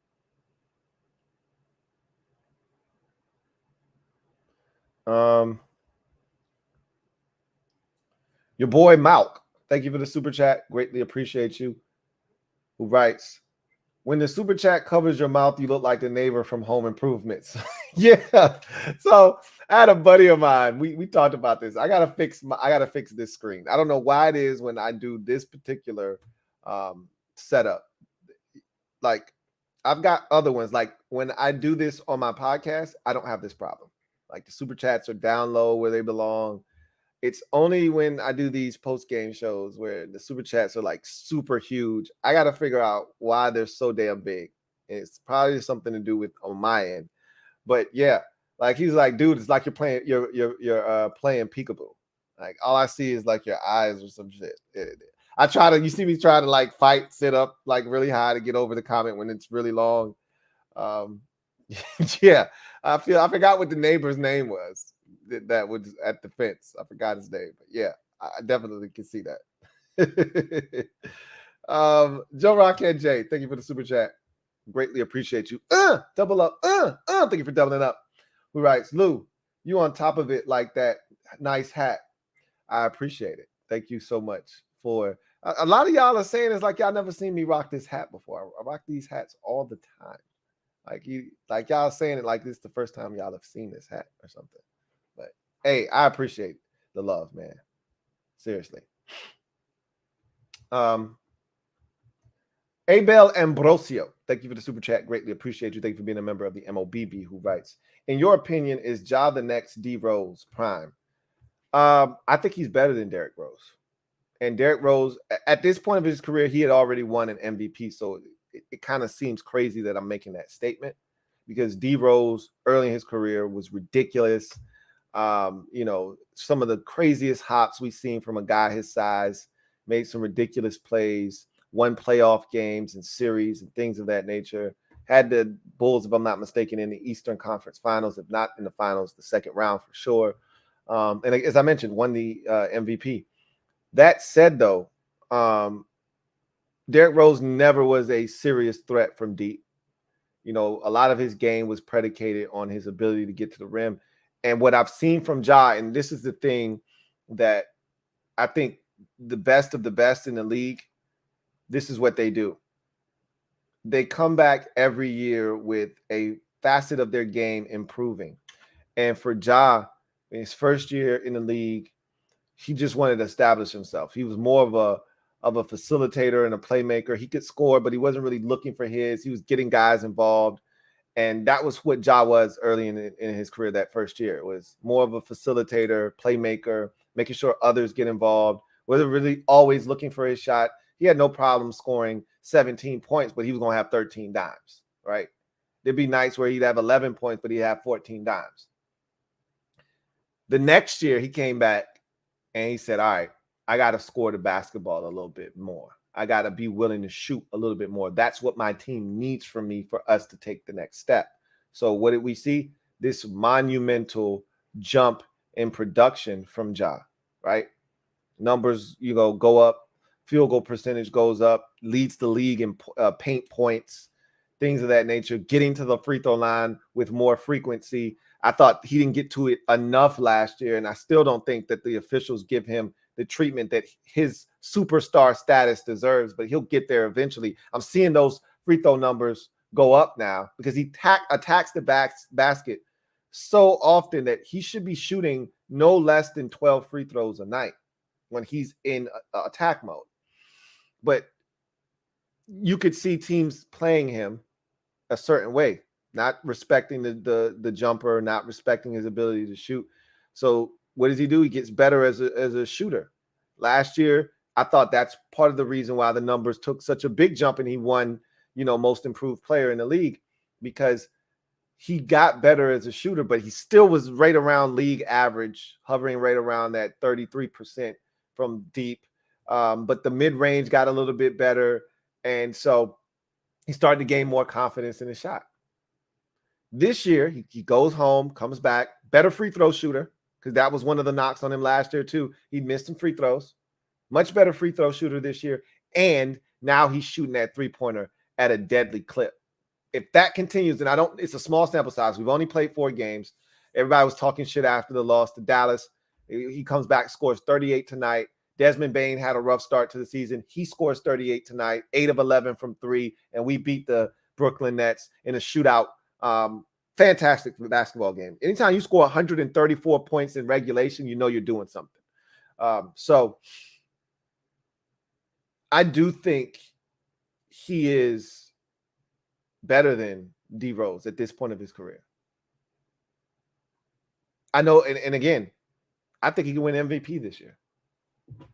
Your boy Malk, thank you for the super chat. Greatly appreciate you. Who writes, when the super chat covers your mouth, you look like the neighbor from Home Improvements. Yeah. So I had a buddy of mine. We talked about this. I gotta fix this screen. I don't know why it is when I do this particular setup. Like, I've got other ones. Like when I do this on my podcast, I don't have this problem. Like the super chats are down low where they belong. It's only when I do these post-game shows where the super chats are like super huge. I got to figure out why they're so damn big. And it's probably something to do with on my end. But yeah, like he's like, dude, it's like you're playing peekaboo. Like all I see is like your eyes or some shit. You see me try to like sit up like really high to get over the comment when it's really long. Yeah, I forgot what the neighbor's name was that was at the fence. I forgot his name, but yeah, I definitely can see that. Joe Rockhead J, thank you for the super chat. Greatly appreciate you. Double up. Thank you for doubling up. Who writes, Lou, you on top of it like that nice hat. I appreciate it. Thank you so much for a lot of y'all are saying it's like y'all never seen me rock this hat before. I rock these hats all the time. Like y'all saying it like this is the first time y'all have seen this hat or something. But hey, I appreciate the love, man. Seriously. Abel Ambrosio, thank you for the super chat. Greatly appreciate you. Thank you for being a member of the MOBB who writes, in your opinion, is Ja the next D Rose prime? I think he's better than Derrick Rose. And Derrick Rose, at this point of his career, he had already won an MVP. So it kind of seems crazy that I'm making that statement because D Rose early in his career was ridiculous. Some of the craziest hops we've seen from a guy his size, made some ridiculous plays, won playoff games and series and things of that nature. Had the Bulls, if I'm not mistaken, in the Eastern Conference Finals, if not in the finals, the second round for sure. And as I mentioned, won the MVP. That said, though, Derrick Rose never was a serious threat from deep. A lot of his game was predicated on his ability to get to the rim. And what I've seen from Ja, and this is the thing that I think the best of the best in the league, this is what they do. They come back every year with a facet of their game improving. And for Ja, in his first year in the league, he just wanted to establish himself. He was more of a facilitator and a playmaker. He could score, but he wasn't really looking for his. He was getting guys involved. And that was what Ja was early in his career that first year. It was more of a facilitator, playmaker, making sure others get involved. Wasn't really always looking for his shot. He had no problem scoring 17 points, but he was going to have 13 dimes, right? There'd be nights where he'd have 11 points, but he'd have 14 dimes. The next year, he came back and he said, all right, I got to score the basketball a little bit more. I got to be willing to shoot a little bit more. That's what my team needs from me for us to take the next step. So what did we see? This monumental jump in production from Ja, right? Numbers, go up. Field goal percentage goes up. Leads the league in paint points, things of that nature. Getting to the free throw line with more frequency. I thought he didn't get to it enough last year, and I still don't think that the officials give him the treatment that his superstar status deserves, but he'll get there eventually. I'm seeing those free throw numbers go up now because he attacks the basket so often that he should be shooting no less than 12 free throws a night when he's in attack mode. But you could see teams playing him a certain way, not respecting the jumper, not respecting his ability to shoot. So what does he do? He gets better as a shooter. Last year, I thought that's part of the reason why the numbers took such a big jump and he won, most improved player in the league, because he got better as a shooter, but he still was right around league average, hovering right around that 33% from deep. But the mid-range got a little bit better. And so he started to gain more confidence in his shot. This year, he goes home, comes back, better free throw shooter, because that was one of the knocks on him last year too. He missed some free throws. Much better free throw shooter this year. And now he's shooting that three-pointer at a deadly clip. If that continues, and it's a small sample size. We've only played 4 games. Everybody was talking shit after the loss to Dallas. He comes back, scores 38 tonight. Desmond Bane had a rough start to the season. He scores 38 tonight, 8 of 11 from 3, and we beat the Brooklyn Nets in a shootout. Fantastic basketball game. Anytime you score 134 points in regulation, you're doing something. So I do think he is better than D Rose at this point of his career. I know, and again, I think he can win MVP this year.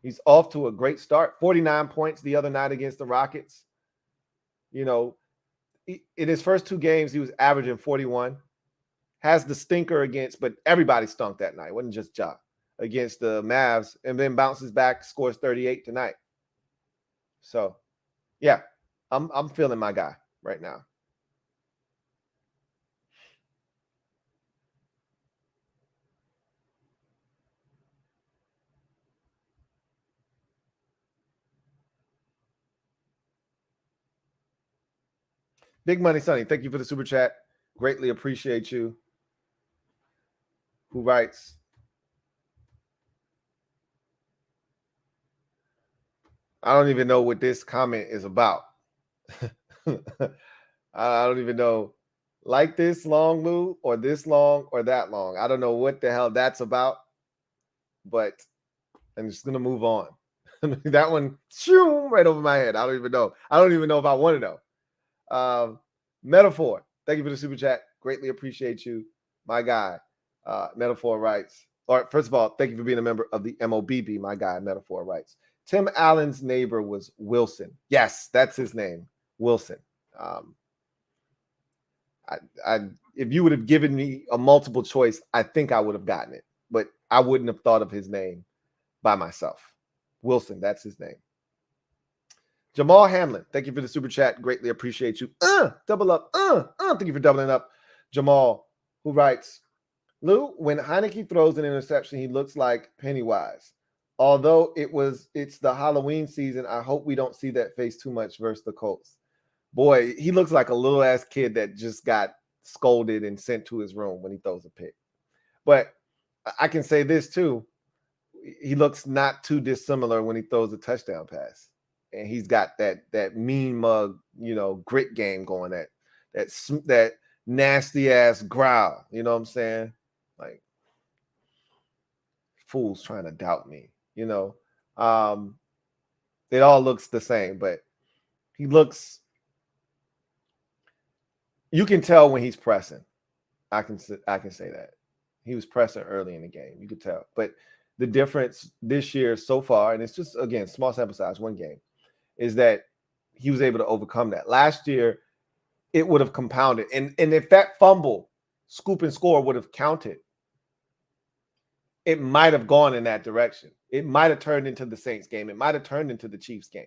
He's off to a great start. 49 points the other night against the Rockets. You know, in his first 2 games, he was averaging 41. Has the stinker against, but everybody stunk that night. It wasn't just Ja against the Mavs, and then bounces back, scores 38 tonight. So, yeah, I'm feeling my guy right now. Big Money Sonny, thank you for the super chat. Greatly appreciate you. Who writes, I don't even know what this comment is about. I don't even know. Like this long, Lou, or this long, or that long. I don't know what the hell that's about, but I'm just going to move on. That one, shoo, right over my head. I don't even know. I don't even know if I want to know. Metaphor, thank you for the super chat. Greatly appreciate you, my guy. Metaphor writes, or first of all, thank you for being a member of the MOBB, my guy. Metaphor writes, Tim Allen's neighbor was Wilson. Yes, that's his name, Wilson. If you would have given me a multiple choice, I think I would have gotten it, but I wouldn't have thought of his name by myself. Wilson, that's his name. Jamal Hamlin, thank you for the super chat. Greatly appreciate you. Double up. Thank you for doubling up. Jamal, who writes, Lou, when Heineke throws an interception, he looks like Pennywise. Although it's the Halloween season, I hope we don't see that face too much versus the Colts. Boy, he looks like a little ass kid that just got scolded and sent to his room when he throws a pick. But I can say this too. He looks not too dissimilar when he throws a touchdown pass. And he's got that mean mug, grit game going, that nasty ass growl. You know what I'm saying? Like, fools trying to doubt me, It all looks the same, but he looks, you can tell when he's pressing. I can say that. He was pressing early in the game. You could tell. But the difference this year so far, and it's just, again, small sample size, 1 game, is that he was able to overcome that. Last year, it would have compounded. And if that fumble, scoop and score would have counted, it might have gone in that direction. It might have turned into the Saints game. It might have turned into the Chiefs game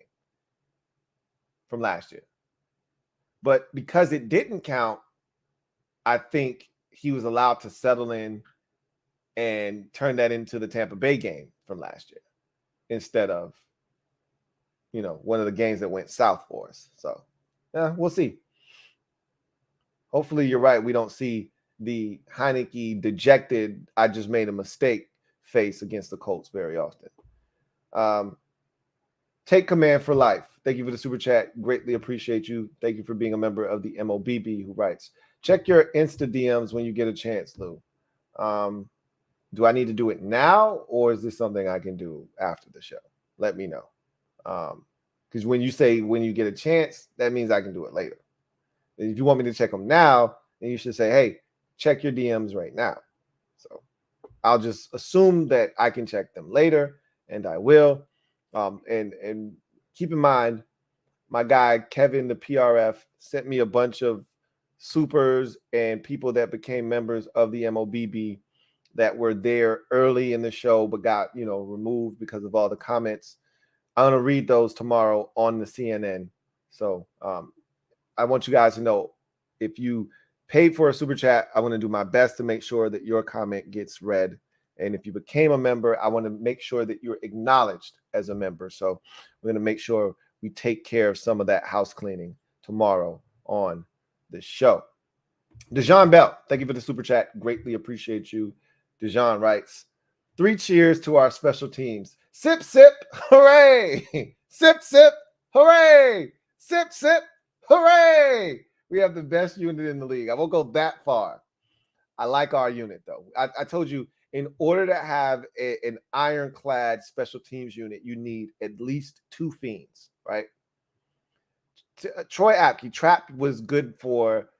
from last year. But because it didn't count, I think he was allowed to settle in and turn that into the Tampa Bay game from last year instead of, one of the games that went south for us. So, yeah, we'll see. Hopefully you're right. We don't see the Heineke dejected, I just made a mistake face against the Colts very often. Take command for life. Thank you for the super chat. Greatly appreciate you. Thank you for being a member of the MOBB, who writes, check your Insta DMs when you get a chance, Lou. Do I need to do it now, or is this something I can do after the show? Let me know. Because when you say when you get a chance, that means I can do it later. If you want me to check them now, then you should say, hey, check your DMs right now. So I'll just assume that I can check them later, and I will. And keep in mind, my guy, Kevin, the PRF, sent me a bunch of supers and people that became members of the MOBB that were there early in the show but got, removed because of all the comments. I'm going to read those tomorrow on the CNN. So I want you guys to know, if you paid for a super chat, I want to do my best to make sure that your comment gets read. And if you became a member, I want to make sure that you're acknowledged as a member. So we're going to make sure we take care of some of that house cleaning tomorrow on the show. Dejan Bell, thank you for the super chat. Greatly appreciate you. Dejan writes, 3 cheers to our special teams. Sip, sip, hooray! Sip, sip, hooray! Sip, sip, hooray! We have the best unit in the league. I won't go that far. I like our unit, though. I told you, in order to have an ironclad special teams unit, you need at least 2 fiends, right? Troy Apke, Trap was good for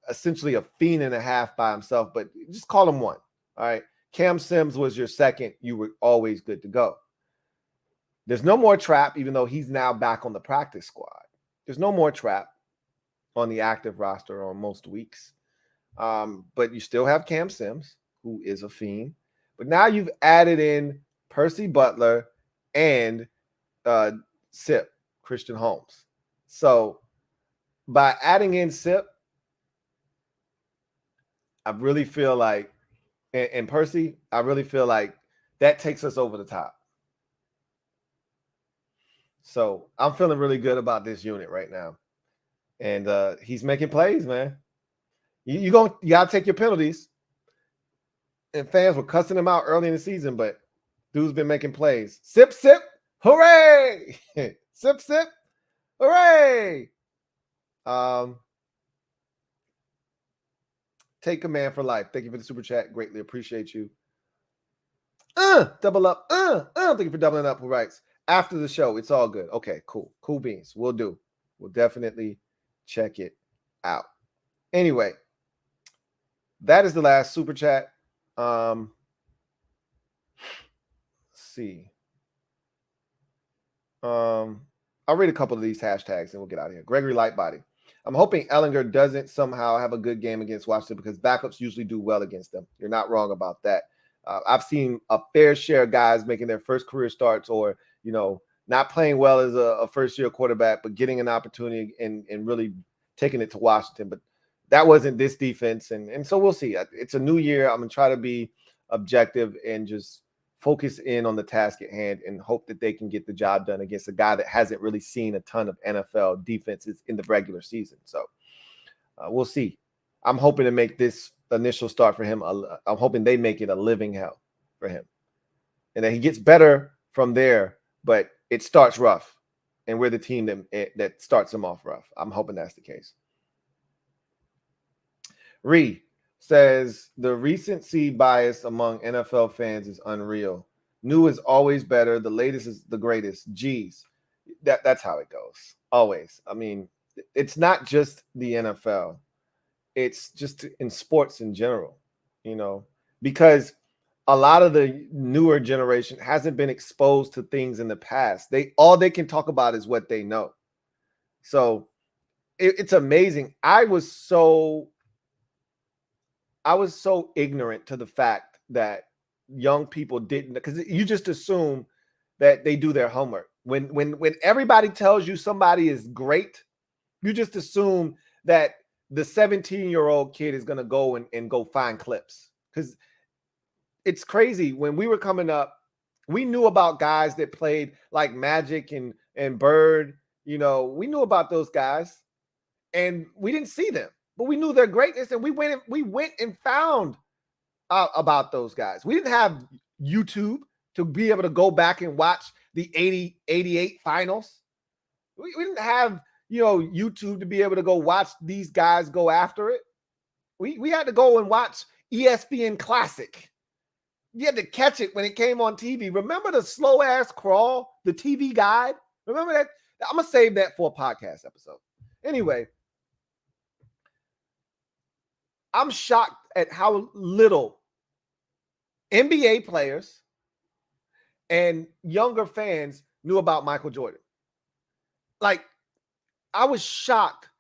essentially a fiend and a half by himself, but just call him one. All right. Cam Sims was your second. You were always good to go. There's no more Trap, even though he's now back on the practice squad. There's no more Trap on the active roster on most weeks. But you still have Cam Sims, who is a fiend. But now you've added in Percy Butler and Sip, Christian Holmes. So by adding in Sip, I really feel like, and Percy, I really feel like that takes us over the top. So I'm feeling really good about this unit right now. And he's making plays, man. You gotta take your penalties. And fans were cussing him out early in the season, but dude's been making plays. Sip, sip, hooray! Sip, sip, hooray! Take command for life. Thank you for the super chat. Greatly appreciate you. Double up. Thank you for doubling up. Who writes? After the show, it's all good. Okay, cool. Cool beans. We'll do. We'll definitely check it out. Anyway, that is the last super chat. Let's see. I'll read a couple of these hashtags and we'll get out of here. Gregory Lightbody. I'm hoping Ellinger doesn't somehow have a good game against Washington because backups usually do well against them. You're not wrong about that. I've seen a fair share of guys making their first career starts or, not playing well as a first-year quarterback, but getting an opportunity and really taking it to Washington. But that wasn't this defense. And so we'll see. It's a new year. I'm going to try to be objective and just focus in on the task at hand and hope that they can get the job done against a guy that hasn't really seen a ton of NFL defenses in the regular season. So we'll see. I'm hoping to make this initial start for him. I'm hoping they make it a living hell for him and that he gets better from there, but it starts rough and we're the team that starts him off rough. I'm hoping that's the case. Ree says the recency bias among NFL fans is unreal. New is always better. The latest is the greatest. Geez, that's how it goes. Always. I mean, it's not just the NFL. It's just in sports in general, because a lot of the newer generation hasn't been exposed to things in the past. All they can talk about is what they know. So it's amazing. I was so ignorant to the fact that young people didn't, because you just assume that they do their homework. When everybody tells you somebody is great, you just assume that the 17-year-old kid is going to go and go find clips. Because it's crazy. When we were coming up, we knew about guys that played like Magic and Bird. We knew about those guys, and we didn't see them. But we knew their greatness, and we went and found out about those guys. We didn't have YouTube to be able to go back and watch the 88 finals. We didn't have, YouTube to be able to go watch these guys go after it. We had to go and watch ESPN Classic. You had to catch it when it came on TV. Remember the slow-ass crawl, the TV guide? Remember that? I'm going to save that for a podcast episode. Anyway, I'm shocked at how little NBA players and younger fans knew about Michael Jordan. Like, I was shocked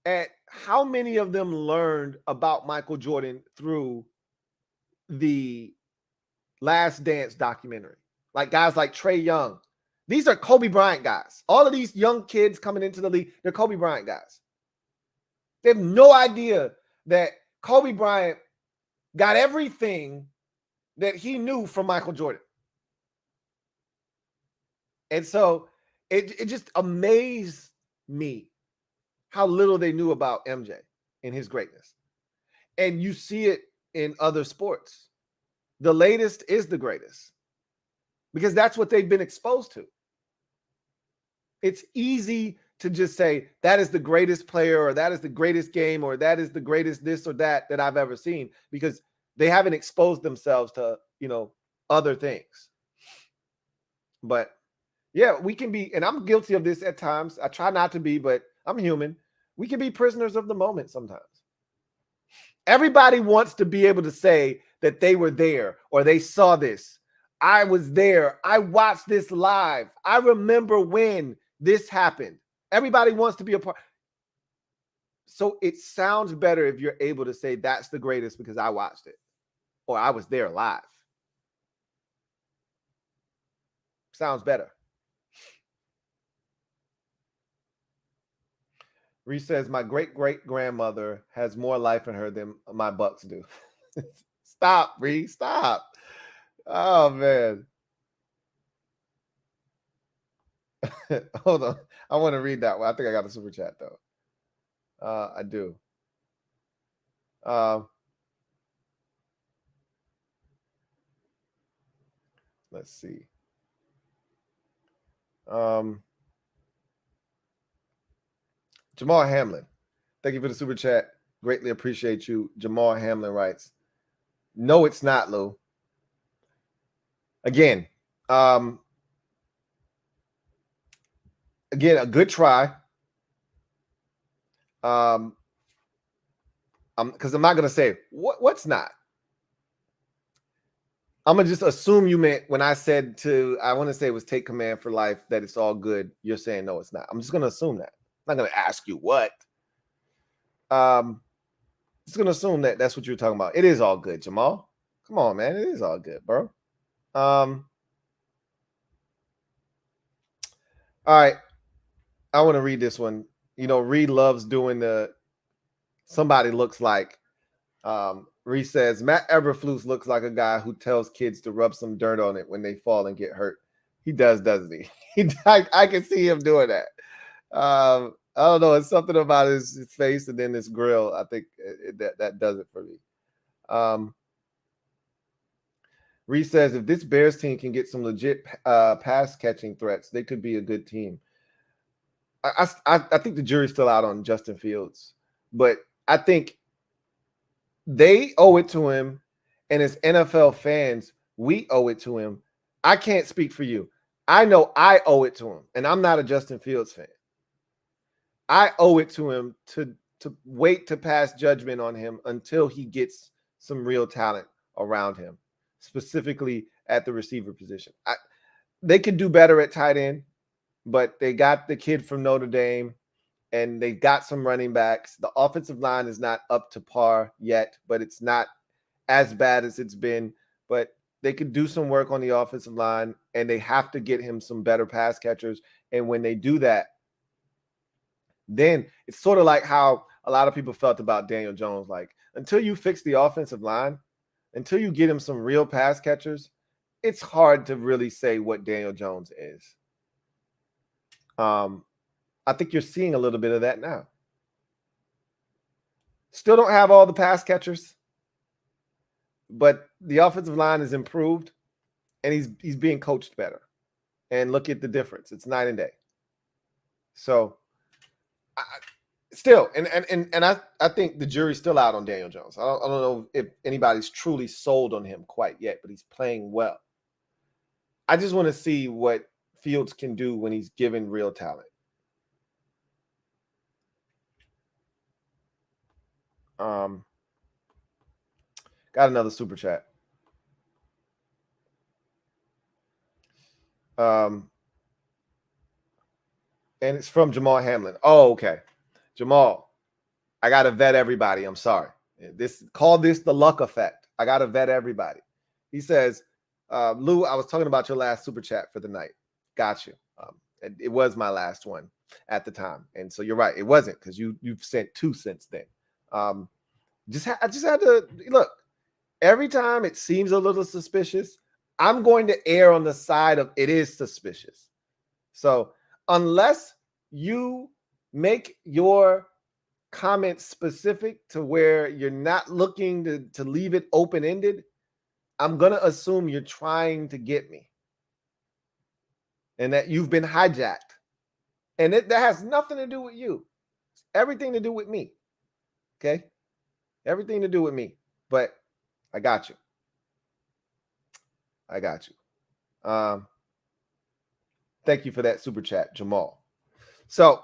at how many of them learned about Michael Jordan through the Last Dance documentary. Like guys like Trae Young. These are Kobe Bryant guys. All of these young kids coming into the league, they're Kobe Bryant guys. They have no idea that Kobe Bryant got everything that he knew from Michael Jordan. And so it just amazed me how little they knew about MJ and his greatness. And you see it in other sports. The latest is the greatest because that's what they've been exposed to. It's easy to just say that is the greatest player or that is the greatest game or that is the greatest this or that I've ever seen because they haven't exposed themselves to, other things. But yeah, we can be, and I'm guilty of this at times. I try not to be, but I'm human. We can be prisoners of the moment sometimes. Everybody wants to be able to say that they were there or they saw this. I was there. I watched this live. I remember when this happened. Everybody wants to be a part. So it sounds better if you're able to say that's the greatest because I watched it or I was there live. Sounds better. Reese says, my great-great-grandmother has more life in her than my Bucks do. Stop, Reese. Stop. Oh, man. Hold on. I want to read that one. I think I got a super chat, though. I do. Let's see. Jamal Hamlin. Thank you for the super chat. Greatly appreciate you. Jamal Hamlin writes, no, it's not, Lou. Again, a good try. Because I'm not going to say what's not. I'm going to just assume you meant when I said I want to say it was take command for life, that it's all good. You're saying, no, it's not. I'm just going to assume that. I'm not going to ask you what. Just going to assume that that's what you're talking about. It is all good, Jamal. Come on, man. It is all good, bro. All right. I want to read this one. You know, Reed loves doing somebody looks like. Reed says, Matt Eberflus looks like a guy who tells kids to rub some dirt on it when they fall and get hurt. He does, doesn't he? I can see him doing that. I don't know. It's something about his face and then his grill. I think that does it for me. Reese says, if this Bears team can get some legit pass catching threats, they could be a good team. I think the jury's still out on Justin Fields, but I think they owe it to him, and as NFL fans, we owe it to him. I can't speak for you. I know I owe it to him, and I'm not a Justin Fields fan. I owe it to him to wait to pass judgment on him until he gets some real talent around him, specifically at the receiver position. They could do better at tight end, but they got the kid from Notre Dame, and they got some running backs. The offensive line is not up to par yet, but it's not as bad as it's been. But they could do some work on the offensive line, and they have to get him some better pass catchers. And when they do that, then it's sort of like how a lot of people felt about Daniel Jones. Like, until you fix the offensive line, until you get him some real pass catchers, it's hard to really say what Daniel Jones is. I think you're seeing a little bit of that now. Still don't have all the pass catchers, but the offensive line is improved, and he's being coached better. And look at the difference; it's night and day. So, I think the jury's still out on Daniel Jones. I don't know if anybody's truly sold on him quite yet, but he's playing well. I just want to see what Fields can do when he's given real talent. Got another super chat. And it's from Jamal Hamlin. Oh, okay. Jamal, I got to vet everybody. I'm sorry. Call this the luck effect. I got to vet everybody. He says, Lou, I was talking about your last super chat for the night. Got you. It was my last one at the time. And so you're right. It wasn't, because you've sent 2 since then. I just had to look. Every time it seems a little suspicious, I'm going to err on the side of it is suspicious. So unless you make your comments specific to where you're not looking to leave it open-ended, I'm going to assume you're trying to get me and that you've been hijacked. And that has nothing to do with you. It's everything to do with me. Okay? Everything to do with me. But I got you. I got you. Thank you for that super chat, Jamal. So